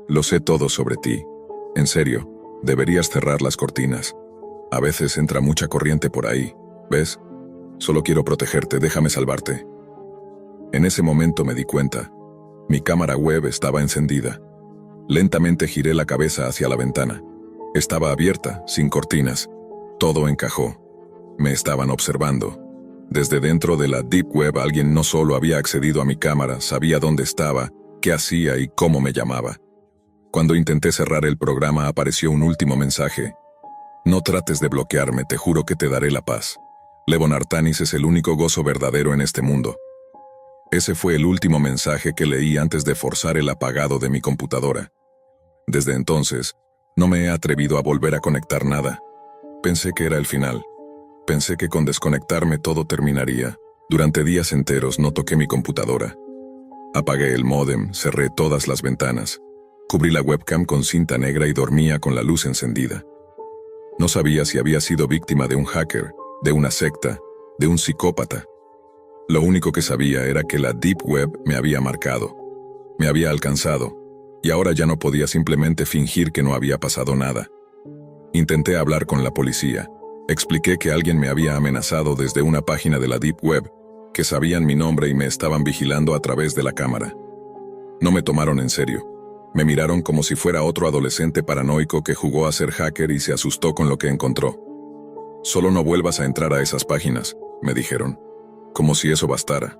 «Lo sé todo sobre ti. En serio, deberías cerrar las cortinas. A veces entra mucha corriente por ahí, ¿ves? Solo quiero protegerte, déjame salvarte». En ese momento me di cuenta. Mi cámara web estaba encendida. Lentamente giré la cabeza hacia la ventana. Estaba abierta, sin cortinas. Todo encajó. Me estaban observando. Desde dentro de la Deep Web alguien no solo había accedido a mi cámara, sabía dónde estaba, qué hacía y cómo me llamaba. Cuando intenté cerrar el programa apareció un último mensaje. No trates de bloquearme, te juro que te daré la paz. Levon Artanis es el único gozo verdadero en este mundo. Ese fue el último mensaje que leí antes de forzar el apagado de mi computadora. Desde entonces, no me he atrevido a volver a conectar nada. Pensé que era el final. Pensé que con desconectarme todo terminaría. Durante días enteros no toqué mi computadora. Apagué el módem, cerré todas las ventanas. Cubrí la webcam con cinta negra y dormía con la luz encendida. No sabía si había sido víctima de un hacker, de una secta, de un psicópata. Lo único que sabía era que la Deep Web me había marcado, me había alcanzado, y ahora ya no podía simplemente fingir que no había pasado nada. Intenté hablar con la policía. Expliqué que alguien me había amenazado desde una página de la Deep Web, que sabían mi nombre y me estaban vigilando a través de la cámara. No me tomaron en serio. Me miraron como si fuera otro adolescente paranoico que jugó a ser hacker y se asustó con lo que encontró. Solo no vuelvas a entrar a esas páginas, me dijeron. Como si eso bastara.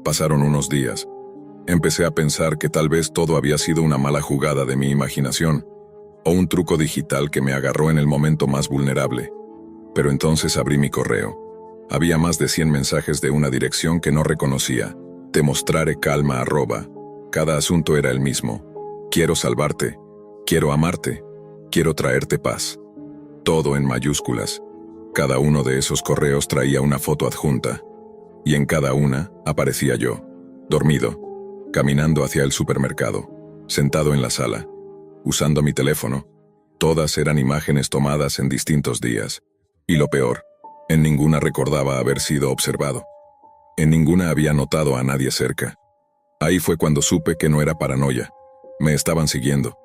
Pasaron unos días. Empecé a pensar que tal vez todo había sido una mala jugada de mi imaginación, o un truco digital que me agarró en el momento más vulnerable. Pero entonces abrí mi correo. Había más de 100 mensajes de una dirección que no reconocía. Te mostraré calma @. Cada asunto era el mismo. Quiero salvarte. Quiero amarte. Quiero traerte paz. Todo en mayúsculas. Cada uno de esos correos traía una foto adjunta. Y en cada una aparecía yo, dormido, caminando hacia el supermercado, sentado en la sala, usando mi teléfono. Todas eran imágenes tomadas en distintos días. Y lo peor, en ninguna recordaba haber sido observado. En ninguna había notado a nadie cerca. Ahí fue cuando supe que no era paranoia. Me estaban siguiendo.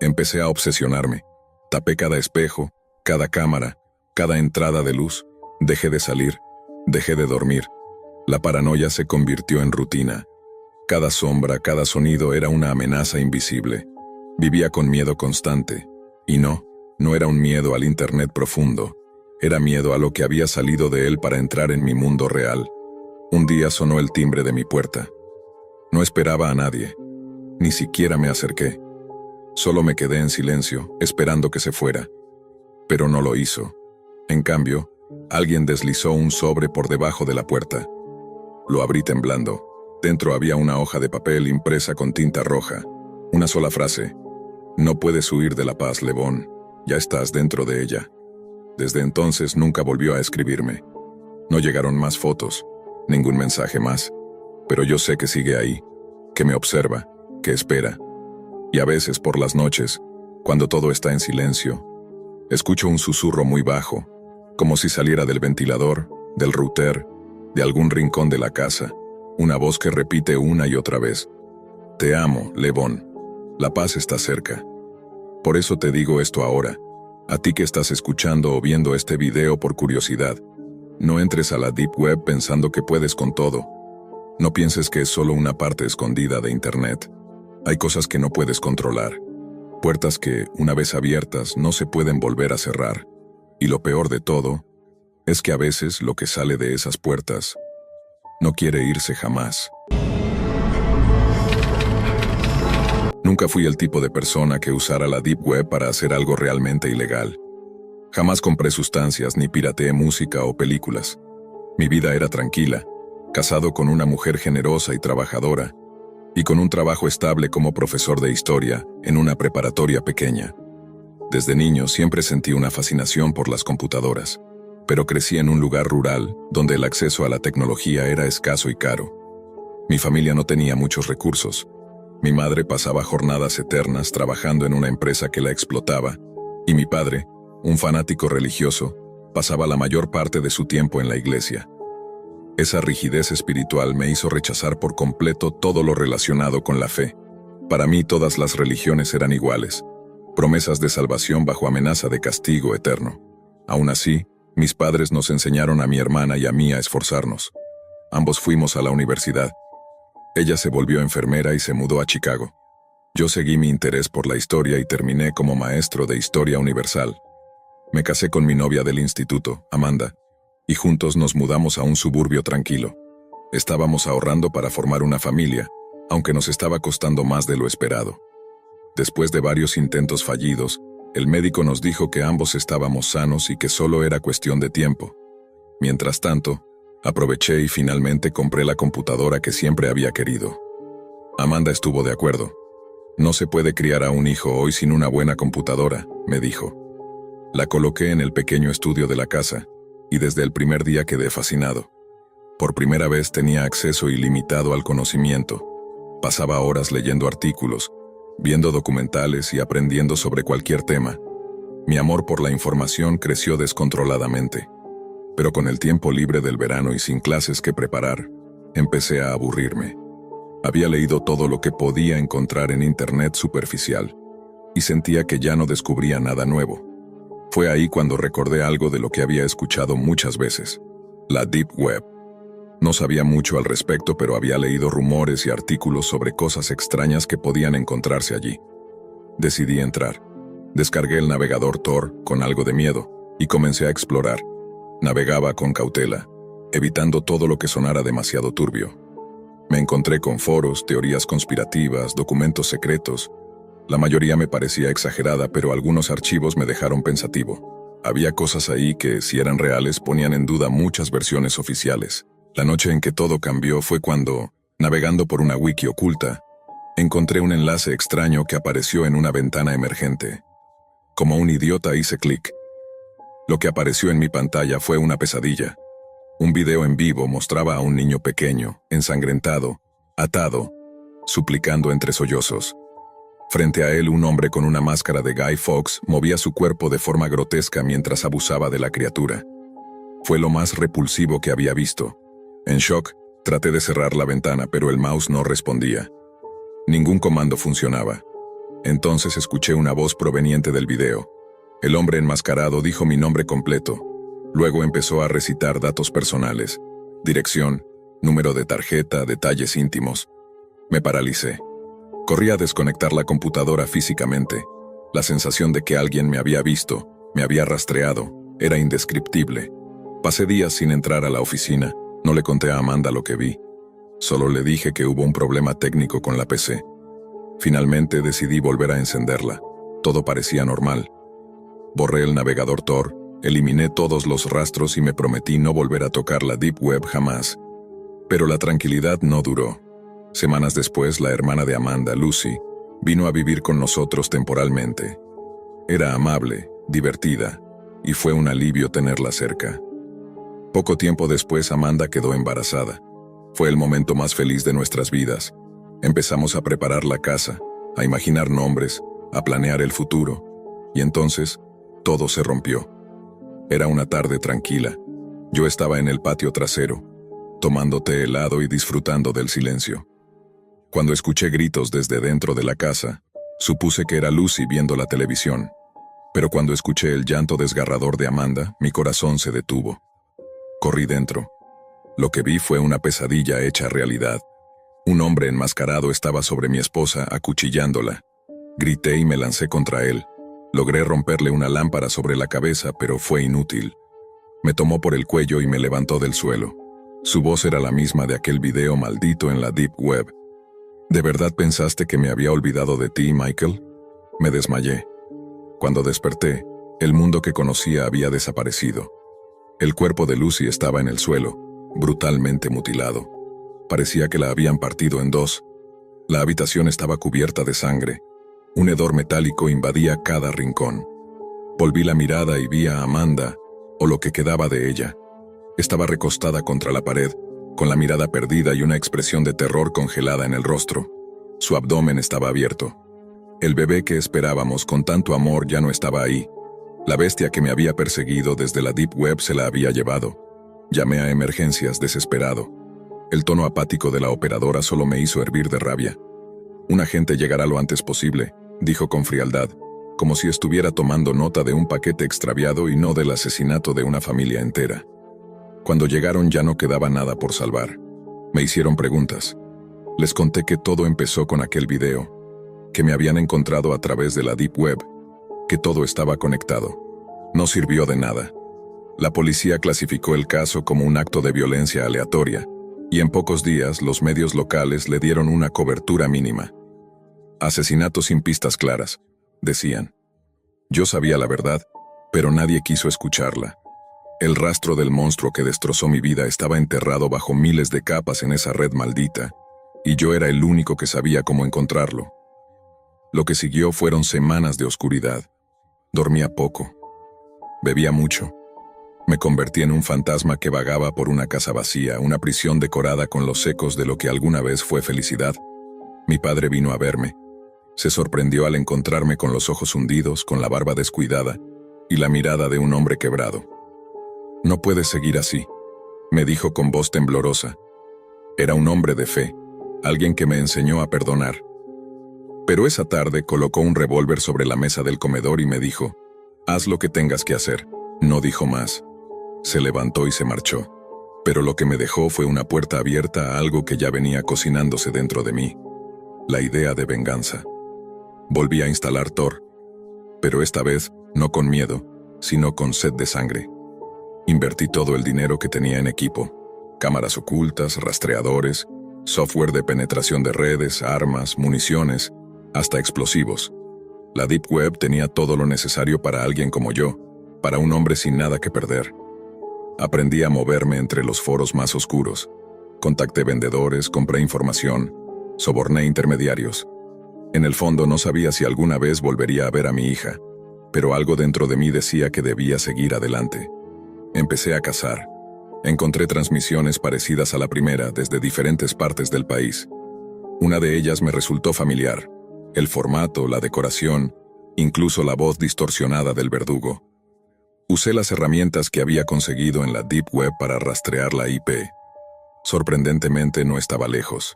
Empecé a obsesionarme. Tapé cada espejo, cada cámara, cada entrada de luz. Dejé de salir. Dejé de dormir. La paranoia se convirtió en rutina. Cada sombra, cada sonido era una amenaza invisible. Vivía con miedo constante. Y no era un miedo al internet profundo. Era miedo a lo que había salido de él para entrar en mi mundo real. Un día sonó el timbre de mi puerta. No esperaba a nadie. Ni siquiera me acerqué. Solo me quedé en silencio, esperando que se fuera. Pero no lo hizo. En cambio, alguien deslizó un sobre por debajo de la puerta. Lo abrí temblando. Dentro había una hoja de papel impresa con tinta roja. Una sola frase. No puedes huir de la paz, Levon. Ya estás dentro de ella. Desde entonces nunca volvió a escribirme. No llegaron más fotos, ningún mensaje más. Pero yo sé que sigue ahí, que me observa, que espera. Y a veces por las noches, cuando todo está en silencio, escucho un susurro muy bajo, como si saliera del ventilador, del router, de algún rincón de la casa, una voz que repite una y otra vez. Te amo, Levon. La paz está cerca. Por eso te digo esto ahora. A ti que estás escuchando o viendo este video por curiosidad, no entres a la Deep Web pensando que puedes con todo. No pienses que es solo una parte escondida de Internet. Hay cosas que no puedes controlar. Puertas que, una vez abiertas, no se pueden volver a cerrar. Y lo peor de todo, es que a veces lo que sale de esas puertas no quiere irse jamás. Nunca fui el tipo de persona que usara la Deep Web para hacer algo realmente ilegal. Jamás compré sustancias ni pirateé música o películas. Mi vida era tranquila, casado con una mujer generosa y trabajadora, y con un trabajo estable como profesor de historia en una preparatoria pequeña. Desde niño siempre sentí una fascinación por las computadoras, pero crecí en un lugar rural donde el acceso a la tecnología era escaso y caro. Mi familia no tenía muchos recursos. Mi madre pasaba jornadas eternas trabajando en una empresa que la explotaba, y mi padre, un fanático religioso, pasaba la mayor parte de su tiempo en la iglesia. Esa rigidez espiritual me hizo rechazar por completo todo lo relacionado con la fe. Para mí todas las religiones eran iguales, promesas de salvación bajo amenaza de castigo eterno. Aún así, mis padres nos enseñaron a mi hermana y a mí a esforzarnos. Ambos fuimos a la universidad. Ella se volvió enfermera y se mudó a Chicago. Yo seguí mi interés por la historia y terminé como maestro de historia universal. Me casé con mi novia del instituto, Amanda, y juntos nos mudamos a un suburbio tranquilo. Estábamos ahorrando para formar una familia, aunque nos estaba costando más de lo esperado. Después de varios intentos fallidos, el médico nos dijo que ambos estábamos sanos y que solo era cuestión de tiempo. Mientras tanto, aproveché y finalmente compré la computadora que siempre había querido. Amanda estuvo de acuerdo. No se puede criar a un hijo hoy sin una buena computadora, me dijo. La coloqué en el pequeño estudio de la casa, y desde el primer día quedé fascinado. Por primera vez tenía acceso ilimitado al conocimiento. Pasaba horas leyendo artículos, viendo documentales y aprendiendo sobre cualquier tema. Mi amor por la información creció descontroladamente. Pero con el tiempo libre del verano y sin clases que preparar, empecé a aburrirme. Había leído todo lo que podía encontrar en internet superficial, y sentía que ya no descubría nada nuevo. Fue ahí cuando recordé algo de lo que había escuchado muchas veces: la Deep Web. No sabía mucho al respecto, pero había leído rumores y artículos sobre cosas extrañas que podían encontrarse allí. Decidí entrar. Descargué el navegador Tor con algo de miedo y comencé a explorar. Navegaba con cautela, evitando todo lo que sonara demasiado turbio. Me encontré con foros, teorías conspirativas, documentos secretos. La mayoría me parecía exagerada, pero algunos archivos me dejaron pensativo. Había cosas ahí que, si eran reales, ponían en duda muchas versiones oficiales. La noche en que todo cambió fue cuando, navegando por una wiki oculta, encontré un enlace extraño que apareció en una ventana emergente. Como un idiota hice clic. Lo que apareció en mi pantalla fue una pesadilla. Un video en vivo mostraba a un niño pequeño, ensangrentado, atado, suplicando entre sollozos. Frente a él, un hombre con una máscara de Guy Fawkes movía su cuerpo de forma grotesca mientras abusaba de la criatura. Fue lo más repulsivo que había visto. En shock, traté de cerrar la ventana, pero el mouse no respondía. Ningún comando funcionaba. Entonces escuché una voz proveniente del video. El hombre enmascarado dijo mi nombre completo. Luego empezó a recitar datos personales: dirección, número de tarjeta, detalles íntimos. Me paralicé. Corrí a desconectar la computadora físicamente. La sensación de que alguien me había visto, me había rastreado, era indescriptible. Pasé días sin entrar a la oficina. No le conté a Amanda lo que vi. Solo le dije que hubo un problema técnico con la PC. Finalmente decidí volver a encenderla. Todo parecía normal. Borré el navegador Tor, eliminé todos los rastros y me prometí no volver a tocar la Deep Web jamás. Pero la tranquilidad no duró. Semanas después, la hermana de Amanda, Lucy, vino a vivir con nosotros temporalmente. Era amable, divertida, y fue un alivio tenerla cerca. Poco tiempo después, Amanda quedó embarazada. Fue el momento más feliz de nuestras vidas. Empezamos a preparar la casa, a imaginar nombres, a planear el futuro. Y entonces, todo se rompió. Era una tarde tranquila. Yo estaba en el patio trasero, tomando té helado y disfrutando del silencio. Cuando escuché gritos desde dentro de la casa, supuse que era Lucy viendo la televisión. Pero cuando escuché el llanto desgarrador de Amanda, mi corazón se detuvo. Corrí dentro. Lo que vi fue una pesadilla hecha realidad. Un hombre enmascarado estaba sobre mi esposa, acuchillándola. Grité y me lancé contra él. Logré romperle una lámpara sobre la cabeza, pero fue inútil. Me tomó por el cuello y me levantó del suelo. Su voz era la misma de aquel video maldito en la Deep Web. ¿De verdad pensaste que me había olvidado de ti, Michael? Me desmayé. Cuando desperté, el mundo que conocía había desaparecido. El cuerpo de Lucy estaba en el suelo, brutalmente mutilado. Parecía que la habían partido en dos. La habitación estaba cubierta de sangre. Un hedor metálico invadía cada rincón. Volví la mirada y vi a Amanda, o lo que quedaba de ella. Estaba recostada contra la pared, con la mirada perdida y una expresión de terror congelada en el rostro. Su abdomen estaba abierto. El bebé que esperábamos con tanto amor ya no estaba ahí. La bestia que me había perseguido desde la Deep Web se la había llevado. Llamé a emergencias desesperado. El tono apático de la operadora solo me hizo hervir de rabia. Un agente llegará lo antes posible, dijo con frialdad, como si estuviera tomando nota de un paquete extraviado y no del asesinato de una familia entera. Cuando llegaron ya no quedaba nada por salvar. Me hicieron preguntas. Les conté que todo empezó con aquel video, que me habían encontrado a través de la Deep Web, que todo estaba conectado. No sirvió de nada. La policía clasificó el caso como un acto de violencia aleatoria, y en pocos días los medios locales le dieron una cobertura mínima. Asesinato sin pistas claras, decían. Yo sabía la verdad, pero nadie quiso escucharla. El rastro del monstruo que destrozó mi vida estaba enterrado bajo miles de capas en esa red maldita, y yo era el único que sabía cómo encontrarlo. Lo que siguió fueron semanas de oscuridad. Dormía poco. Bebía mucho. Me convertí en un fantasma que vagaba por una casa vacía, una prisión decorada con los ecos de lo que alguna vez fue felicidad. Mi padre vino a verme. Se sorprendió al encontrarme con los ojos hundidos, con la barba descuidada y la mirada de un hombre quebrado. «No puedes seguir así», me dijo con voz temblorosa. Era un hombre de fe, alguien que me enseñó a perdonar. Pero esa tarde colocó un revólver sobre la mesa del comedor y me dijo, «Haz lo que tengas que hacer». No dijo más. Se levantó y se marchó. Pero lo que me dejó fue una puerta abierta a algo que ya venía cocinándose dentro de mí. La idea de venganza. Volví a instalar Tor. Pero esta vez, no con miedo, sino con sed de sangre. Invertí todo el dinero que tenía en equipo. Cámaras ocultas, rastreadores, software de penetración de redes, armas, municiones, hasta explosivos. La Deep Web tenía todo lo necesario para alguien como yo, para un hombre sin nada que perder. Aprendí a moverme entre los foros más oscuros. Contacté vendedores, compré información, soborné intermediarios. En el fondo no sabía si alguna vez volvería a ver a mi hija, pero algo dentro de mí decía que debía seguir adelante. Empecé a cazar. Encontré transmisiones parecidas a la primera desde diferentes partes del país. Una de ellas me resultó familiar. El formato, la decoración, incluso la voz distorsionada del verdugo. Usé las herramientas que había conseguido en la Deep Web para rastrear la IP. Sorprendentemente no estaba lejos.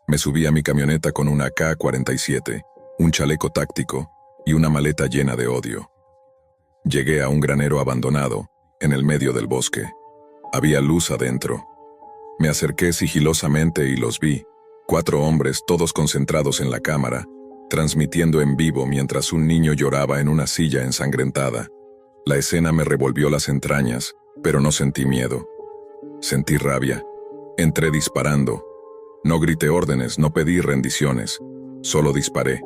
Me subí a mi camioneta con una AK-47, un chaleco táctico y una maleta llena de odio. Llegué a un granero abandonado, en el medio del bosque. Había luz adentro. Me acerqué sigilosamente y los vi, 4 hombres todos concentrados en la cámara, transmitiendo en vivo mientras un niño lloraba en una silla ensangrentada. La escena me revolvió las entrañas, pero no sentí miedo. Sentí rabia. Entré disparando. No grité órdenes, no pedí rendiciones. Solo disparé.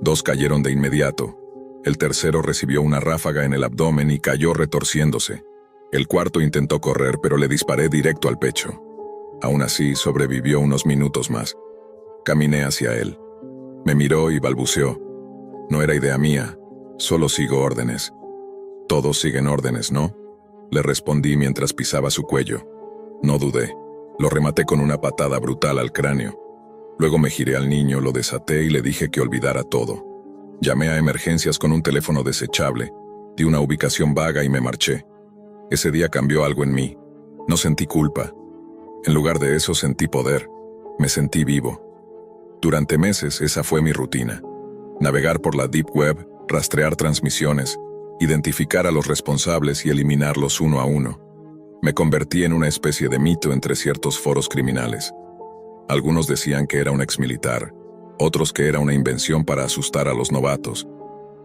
2 cayeron de inmediato. El tercero recibió una ráfaga en el abdomen y cayó retorciéndose. El cuarto intentó correr, pero le disparé directo al pecho. Aún así, sobrevivió unos minutos más. Caminé hacia él. Me miró y balbuceó. No era idea mía, solo sigo órdenes. Todos siguen órdenes, ¿no? Le respondí mientras pisaba su cuello. No dudé. Lo rematé con una patada brutal al cráneo. Luego me giré al niño, lo desaté y le dije que olvidara todo. Llamé a emergencias con un teléfono desechable, di una ubicación vaga y me marché. Ese día cambió algo en mí. No sentí culpa. En lugar de eso sentí poder. Me sentí vivo. Durante meses esa fue mi rutina. Navegar por la Deep Web, rastrear transmisiones, identificar a los responsables y eliminarlos uno a uno. Me convertí en una especie de mito entre ciertos foros criminales. Algunos decían que era un exmilitar, otros que era una invención para asustar a los novatos.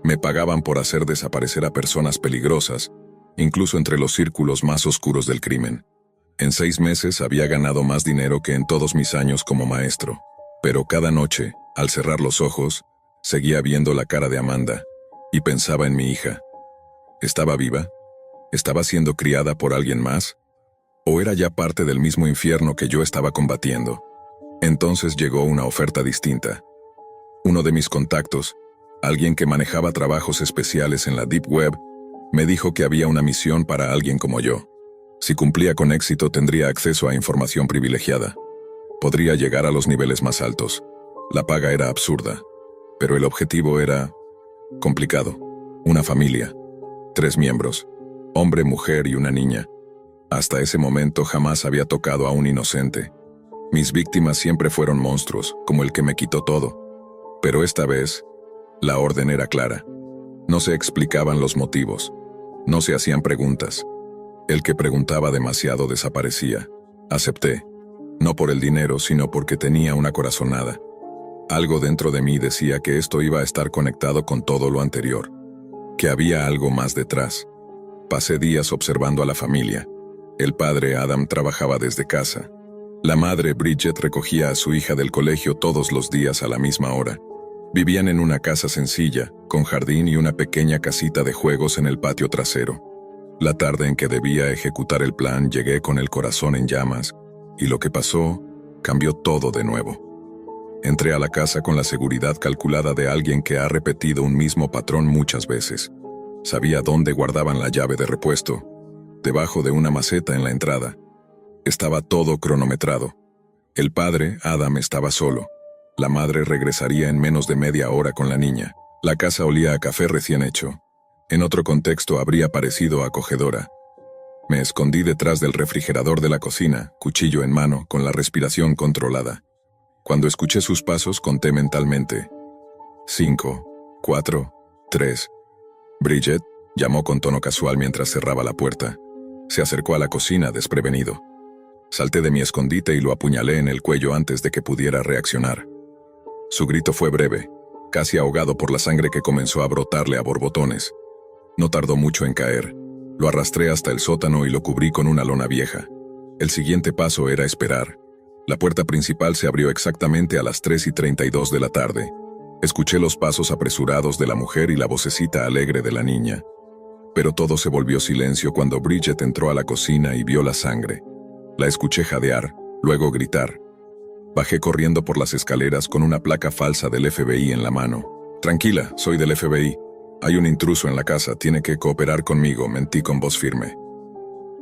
Me pagaban por hacer desaparecer a personas peligrosas, incluso entre los círculos más oscuros del crimen. En 6 meses había ganado más dinero que en todos mis años como maestro. Pero cada noche, al cerrar los ojos, seguía viendo la cara de Amanda y pensaba en mi hija. ¿Estaba viva? ¿Estaba siendo criada por alguien más? ¿O era ya parte del mismo infierno que yo estaba combatiendo? Entonces llegó una oferta distinta. Uno de mis contactos, alguien que manejaba trabajos especiales en la Deep Web, me dijo que había una misión para alguien como yo. Si cumplía con éxito tendría acceso a información privilegiada. Podría llegar a los niveles más altos. La paga era absurda, pero el objetivo era complicado. Una familia, 3 miembros, hombre, mujer y una niña. Hasta ese momento jamás había tocado a un inocente. Mis víctimas siempre fueron monstruos, como el que me quitó todo. Pero esta vez, la orden era clara. No se explicaban los motivos. No se hacían preguntas. El que preguntaba demasiado desaparecía. Acepté. No por el dinero, sino porque tenía una corazonada. Algo dentro de mí decía que esto iba a estar conectado con todo lo anterior. Que había algo más detrás. Pasé días observando a la familia. El padre, Adam, trabajaba desde casa. La madre, Bridget, recogía a su hija del colegio todos los días a la misma hora. Vivían en una casa sencilla, con jardín y una pequeña casita de juegos en el patio trasero. La tarde en que debía ejecutar el plan, llegué con el corazón en llamas, y lo que pasó cambió todo de nuevo. Entré a la casa con la seguridad calculada de alguien que ha repetido un mismo patrón muchas veces. Sabía dónde guardaban la llave de repuesto, debajo de una maceta en la entrada. Estaba todo cronometrado. El padre, Adam, estaba solo. La madre regresaría en menos de media hora con la niña. La casa olía a café recién hecho. En otro contexto habría parecido acogedora. Me escondí detrás del refrigerador de la cocina, cuchillo en mano, con la respiración controlada. Cuando escuché sus pasos, conté mentalmente. 5, 4, 3. Bridget llamó con tono casual mientras cerraba la puerta. Se acercó a la cocina desprevenido. Salté de mi escondite y lo apuñalé en el cuello antes de que pudiera reaccionar. Su grito fue breve, casi ahogado por la sangre que comenzó a brotarle a borbotones. No tardó mucho en caer. Lo arrastré hasta el sótano y lo cubrí con una lona vieja. El siguiente paso era esperar. La puerta principal se abrió exactamente a las 3:32 de la tarde. Escuché los pasos apresurados de la mujer y la vocecita alegre de la niña. Pero todo se volvió silencio cuando Bridget entró a la cocina y vio la sangre. La escuché jadear, luego gritar. Bajé corriendo por las escaleras con una placa falsa del FBI en la mano. «Tranquila, soy del FBI. Hay un intruso en la casa, tiene que cooperar conmigo», mentí con voz firme.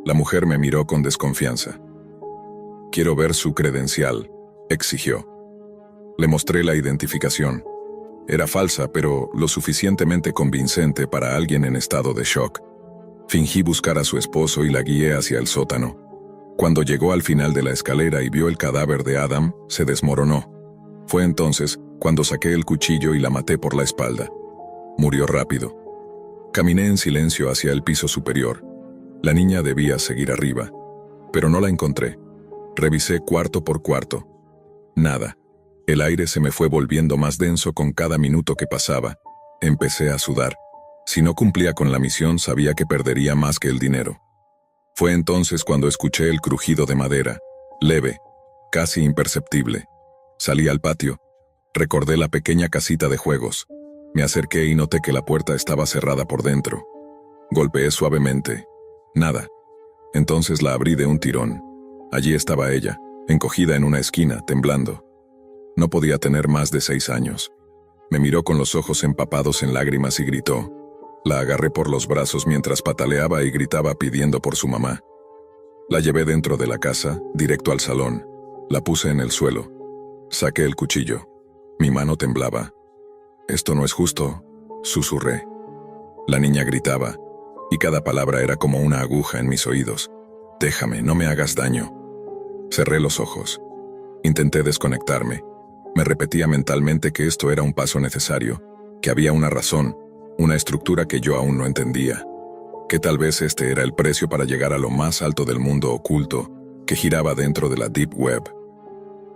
La mujer me miró con desconfianza. «Quiero ver su credencial», exigió. Le mostré la identificación. Era falsa, pero lo suficientemente convincente para alguien en estado de shock. Fingí buscar a su esposo y la guié hacia el sótano. Cuando llegó al final de la escalera y vio el cadáver de Adam, se desmoronó. Fue entonces cuando saqué el cuchillo y la maté por la espalda. Murió rápido. Caminé en silencio hacia el piso superior. La niña debía seguir arriba, pero no la encontré. Revisé cuarto por cuarto. Nada. El aire se me fue volviendo más denso con cada minuto que pasaba. Empecé a sudar. Si no cumplía con la misión, sabía que perdería más que el dinero. Fue entonces cuando escuché el crujido de madera, leve, casi imperceptible. Salí al patio. Recordé la pequeña casita de juegos. Me acerqué y noté que la puerta estaba cerrada por dentro. Golpeé suavemente. Nada. Entonces la abrí de un tirón. Allí estaba ella, encogida en una esquina, temblando. No podía tener más de 6 años. Me miró con los ojos empapados en lágrimas y gritó. La agarré por los brazos mientras pataleaba y gritaba pidiendo por su mamá. La llevé dentro de la casa, directo al salón. La puse en el suelo. Saqué el cuchillo. Mi mano temblaba. «Esto no es justo», susurré. La niña gritaba, y cada palabra era como una aguja en mis oídos. «Déjame, no me hagas daño». Cerré los ojos. Intenté desconectarme. Me repetía mentalmente que esto era un paso necesario, que había una razón, una estructura que yo aún no entendía, que tal vez este era el precio para llegar a lo más alto del mundo oculto que giraba dentro de la Deep Web.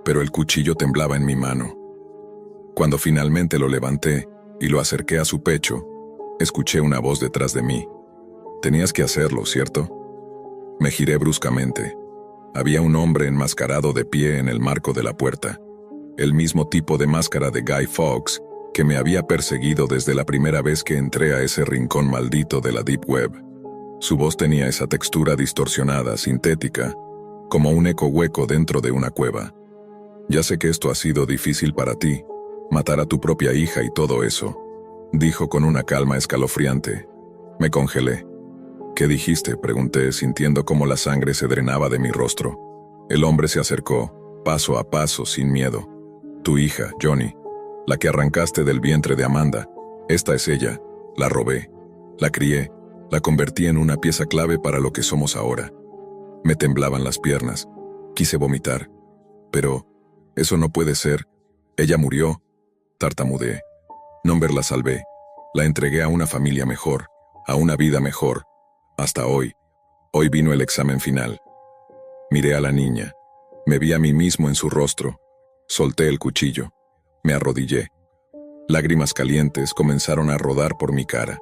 Pero el cuchillo temblaba en mi mano. Cuando finalmente lo levanté y lo acerqué a su pecho, escuché una voz detrás de mí. «Tenías que hacerlo, ¿cierto?». Me giré bruscamente. Había un hombre enmascarado de pie en el marco de la puerta, el mismo tipo de máscara de Guy Fawkes que me había perseguido desde la primera vez que entré a ese rincón maldito de la Deep Web. Su voz tenía esa textura distorsionada, sintética, como un eco hueco dentro de una cueva. «Ya sé que esto ha sido difícil para ti, matar a tu propia hija y todo eso», dijo con una calma escalofriante. Me congelé. «¿Qué dijiste?», pregunté, sintiendo cómo la sangre se drenaba de mi rostro. El hombre se acercó, paso a paso, sin miedo. «Tu hija, Johnny, la que arrancaste del vientre de Amanda. Esta es ella. La robé. La crié. La convertí en una pieza clave para lo que somos ahora». Me temblaban las piernas. Quise vomitar. «Pero eso no puede ser. Ella murió», tartamudeé. «Nomber la salvé. La entregué a una familia mejor, a una vida mejor. Hasta hoy. Hoy vino el examen final». Miré a la niña. Me vi a mí mismo en su rostro. Solté el cuchillo. Me arrodillé. Lágrimas calientes comenzaron a rodar por mi cara.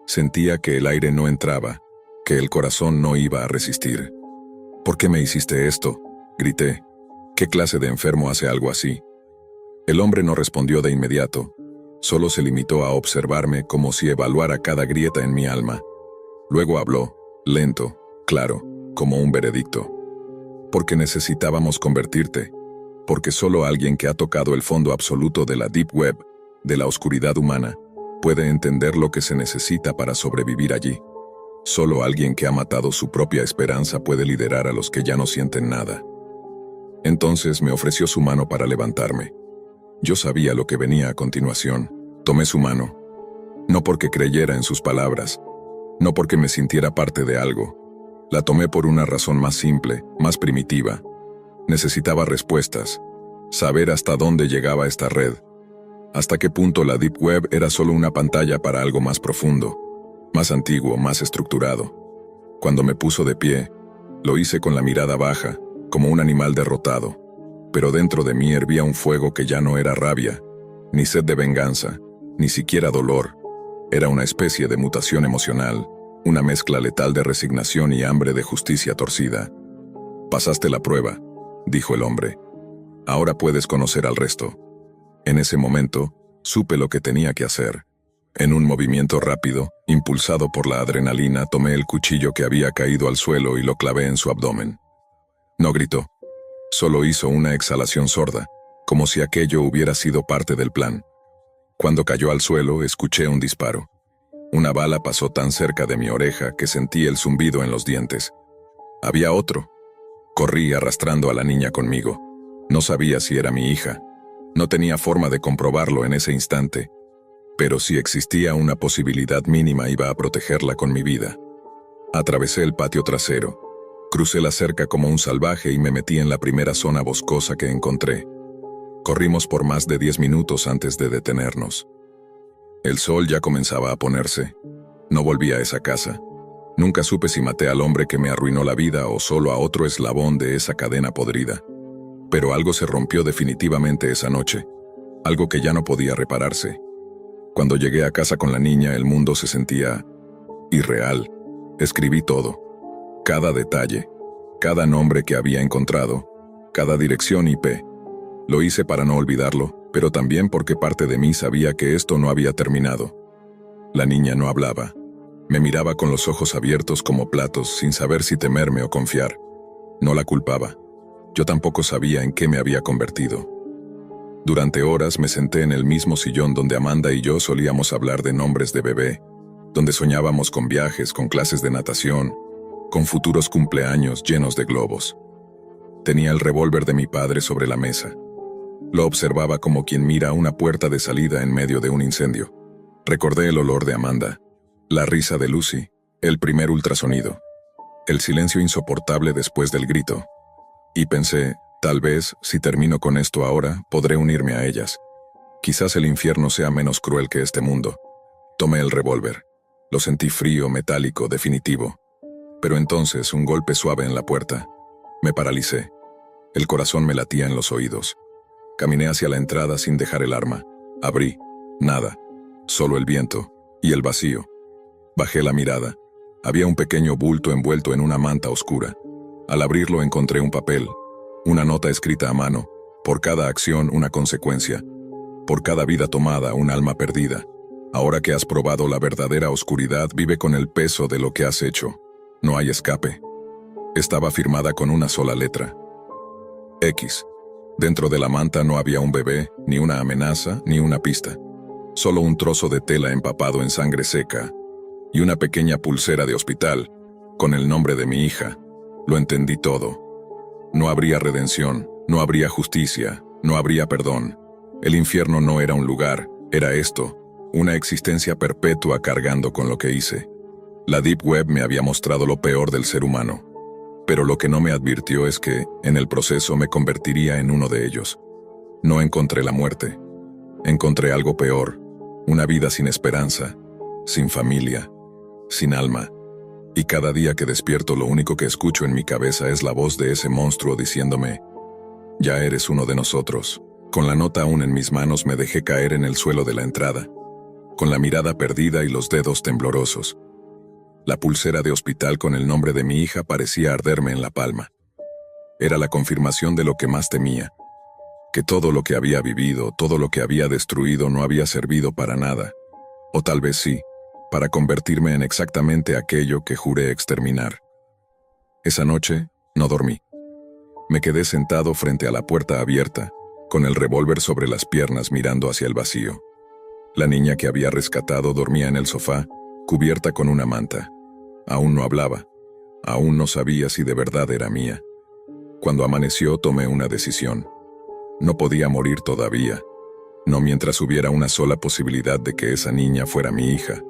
Sentía que el aire no entraba. que el corazón no iba a resistir. ¿Por qué me hiciste esto?, grité. ¿Qué clase de enfermo hace algo así? El hombre no respondió de inmediato, solo se limitó a observarme como si evaluara cada grieta en mi alma. Luego habló, lento, claro, como un veredicto. Porque necesitábamos convertirte. Porque solo alguien que ha tocado el fondo absoluto de la Deep Web, de la oscuridad humana, puede entender lo que se necesita para sobrevivir allí. Solo alguien que ha matado su propia esperanza puede liderar a los que ya no sienten nada. Entonces me ofreció su mano para levantarme. Yo sabía lo que venía a continuación. Tomé su mano. No porque creyera en sus palabras, no porque me sintiera parte de algo. La tomé por una razón más simple, más primitiva. Necesitaba respuestas, saber hasta dónde llegaba esta red, hasta qué punto la Deep Web era solo una pantalla para algo más profundo, más antiguo, más estructurado. Cuando me puso de pie, lo hice con la mirada baja, como un animal derrotado, pero dentro de mí hervía un fuego que ya no era rabia, ni sed de venganza, ni siquiera dolor. Era una especie de mutación emocional, una mezcla letal de resignación y hambre de justicia torcida. Pasaste la prueba, dijo el hombre. Ahora puedes conocer al resto. En ese momento, supe lo que tenía que hacer. En un movimiento rápido, impulsado por la adrenalina, tomé el cuchillo que había caído al suelo y lo clavé en su abdomen. No gritó. Solo hizo una exhalación sorda, como si aquello hubiera sido parte del plan. Cuando cayó al suelo, escuché un disparo. Una bala pasó tan cerca de mi oreja que sentí el zumbido en los dientes. Había otro. Corrí arrastrando a la niña conmigo. No sabía si era mi hija. No tenía forma de comprobarlo en ese instante. Pero si existía una posibilidad mínima, iba a protegerla con mi vida. Atravesé el patio trasero. Crucé la cerca como un salvaje y me metí en la primera zona boscosa que encontré. Corrimos por más de 10 minutos antes de detenernos. El sol ya comenzaba a ponerse. No volví a esa casa. Nunca supe si maté al hombre que me arruinó la vida o solo a otro eslabón de esa cadena podrida. Pero algo se rompió definitivamente esa noche. Algo que ya no podía repararse. Cuando llegué a casa con la niña, el mundo se sentía irreal. Escribí todo. Cada detalle. Cada nombre que había encontrado. Cada dirección IP. Lo hice para no olvidarlo, pero también porque parte de mí sabía que esto no había terminado. La niña no hablaba. Me miraba con los ojos abiertos como platos, sin saber si temerme o confiar. No la culpaba. Yo tampoco sabía en qué me había convertido. Durante horas me senté en el mismo sillón donde Amanda y yo solíamos hablar de nombres de bebé, donde soñábamos con viajes, con clases de natación, con futuros cumpleaños llenos de globos. Tenía el revólver de mi padre sobre la mesa. Lo observaba como quien mira una puerta de salida en medio de un incendio. Recordé el olor de Amanda, la risa de Lucy, el primer ultrasonido, el silencio insoportable después del grito. Y pensé, tal vez, si termino con esto ahora, podré unirme a ellas. Quizás el infierno sea menos cruel que este mundo. Tomé el revólver. Lo sentí frío, metálico, definitivo. Pero entonces un golpe suave en la puerta. Me paralicé. El corazón me latía en los oídos. Caminé hacia la entrada sin dejar el arma. Abrí. Nada. Solo el viento. Y el vacío. Bajé la mirada. Había un pequeño bulto envuelto en una manta oscura. Al abrirlo encontré un papel. Una nota escrita a mano. Por cada acción, una consecuencia. Por cada vida tomada, un alma perdida. Ahora que has probado la verdadera oscuridad, vive con el peso de lo que has hecho. No hay escape. Estaba firmada con una sola letra. X. Dentro de la manta no había un bebé, ni una amenaza, ni una pista. Solo un trozo de tela empapado en sangre seca. Y una pequeña pulsera de hospital, con el nombre de mi hija. Lo entendí todo. No habría redención, no habría justicia, no habría perdón. El infierno no era un lugar, era esto, una existencia perpetua cargando con lo que hice. La Deep Web me había mostrado lo peor del ser humano. Pero lo que no me advirtió es que, en el proceso, me convertiría en uno de ellos. No encontré la muerte. Encontré algo peor, una vida sin esperanza, sin familia, sin alma. Y cada día que despierto lo único que escucho en mi cabeza es la voz de ese monstruo diciéndome, ya eres uno de nosotros. Con la nota aún en mis manos me dejé caer en el suelo de la entrada, con la mirada perdida y los dedos temblorosos. La pulsera de hospital con el nombre de mi hija parecía arderme en la palma. Era la confirmación de lo que más temía, que todo lo que había vivido, todo lo que había destruido no había servido para nada, o tal vez sí, para convertirme en exactamente aquello que juré exterminar. Esa noche, no dormí. Me quedé sentado frente a la puerta abierta, con el revólver sobre las piernas mirando hacia el vacío. La niña que había rescatado dormía en el sofá, cubierta con una manta. Aún no hablaba. Aún no sabía si de verdad era mía. Cuando amaneció tomé una decisión. No podía morir todavía, no mientras hubiera una sola posibilidad de que esa niña fuera mi hija,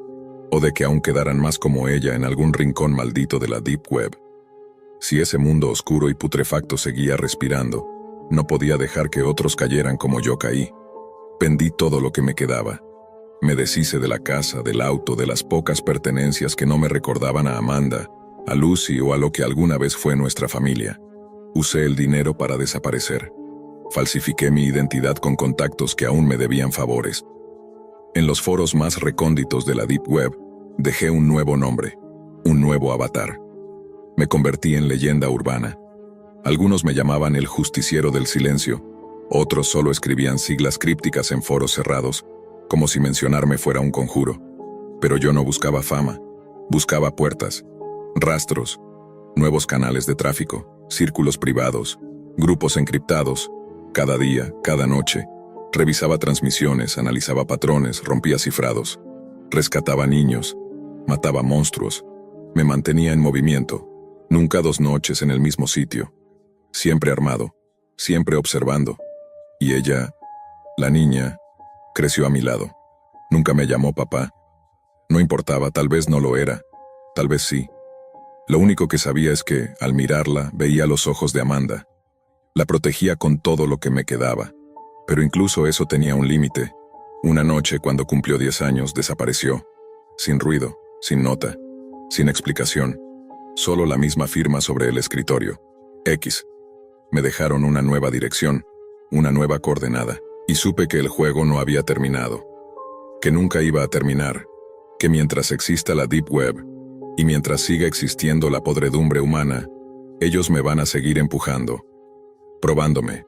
o de que aún quedaran más como ella en algún rincón maldito de la Deep Web. Si ese mundo oscuro y putrefacto seguía respirando, no podía dejar que otros cayeran como yo caí. Vendí todo lo que me quedaba. Me deshice de la casa, del auto, de las pocas pertenencias que no me recordaban a Amanda, a Lucy o a lo que alguna vez fue nuestra familia. Usé el dinero para desaparecer. Falsifiqué mi identidad con contactos que aún me debían favores. En los foros más recónditos de la Deep Web, dejé un nuevo nombre, un nuevo avatar. Me convertí en leyenda urbana. Algunos me llamaban el justiciero del silencio, otros solo escribían siglas crípticas en foros cerrados, como si mencionarme fuera un conjuro. Pero yo no buscaba fama, buscaba puertas, rastros, nuevos canales de tráfico, círculos privados, grupos encriptados. Cada día, cada noche, revisaba transmisiones, analizaba patrones, rompía cifrados, rescataba niños, mataba monstruos, me mantenía en movimiento, nunca 2 noches en el mismo sitio, siempre armado, siempre observando. Y ella, la niña, creció a mi lado. Nunca me llamó papá. No importaba, tal vez no lo era, tal vez sí. Lo único que sabía es que, al mirarla, veía los ojos de Amanda. La protegía con todo lo que me quedaba, pero incluso eso tenía un límite. Una noche, cuando cumplió 10 años, desapareció. Sin ruido, sin nota, sin explicación. Solo la misma firma sobre el escritorio. X. Me dejaron una nueva dirección, una nueva coordenada, y supe que el juego no había terminado. Que nunca iba a terminar. Que mientras exista la Deep Web, y mientras siga existiendo la podredumbre humana, ellos me van a seguir empujando. Probándome,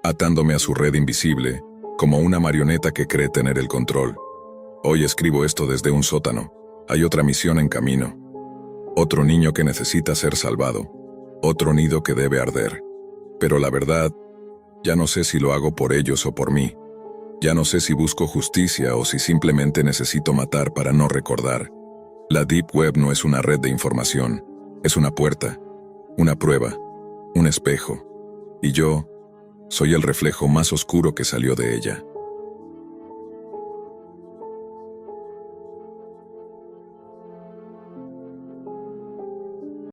atándome a su red invisible, como una marioneta que cree tener el control. Hoy escribo esto desde un sótano. Hay otra misión en camino. Otro niño que necesita ser salvado. Otro nido que debe arder. Pero la verdad, ya no sé si lo hago por ellos o por mí. Ya no sé si busco justicia o si simplemente necesito matar para no recordar. La Deep Web no es una red de información. Es una puerta, una prueba, un espejo. Y yo soy el reflejo más oscuro que salió de ella.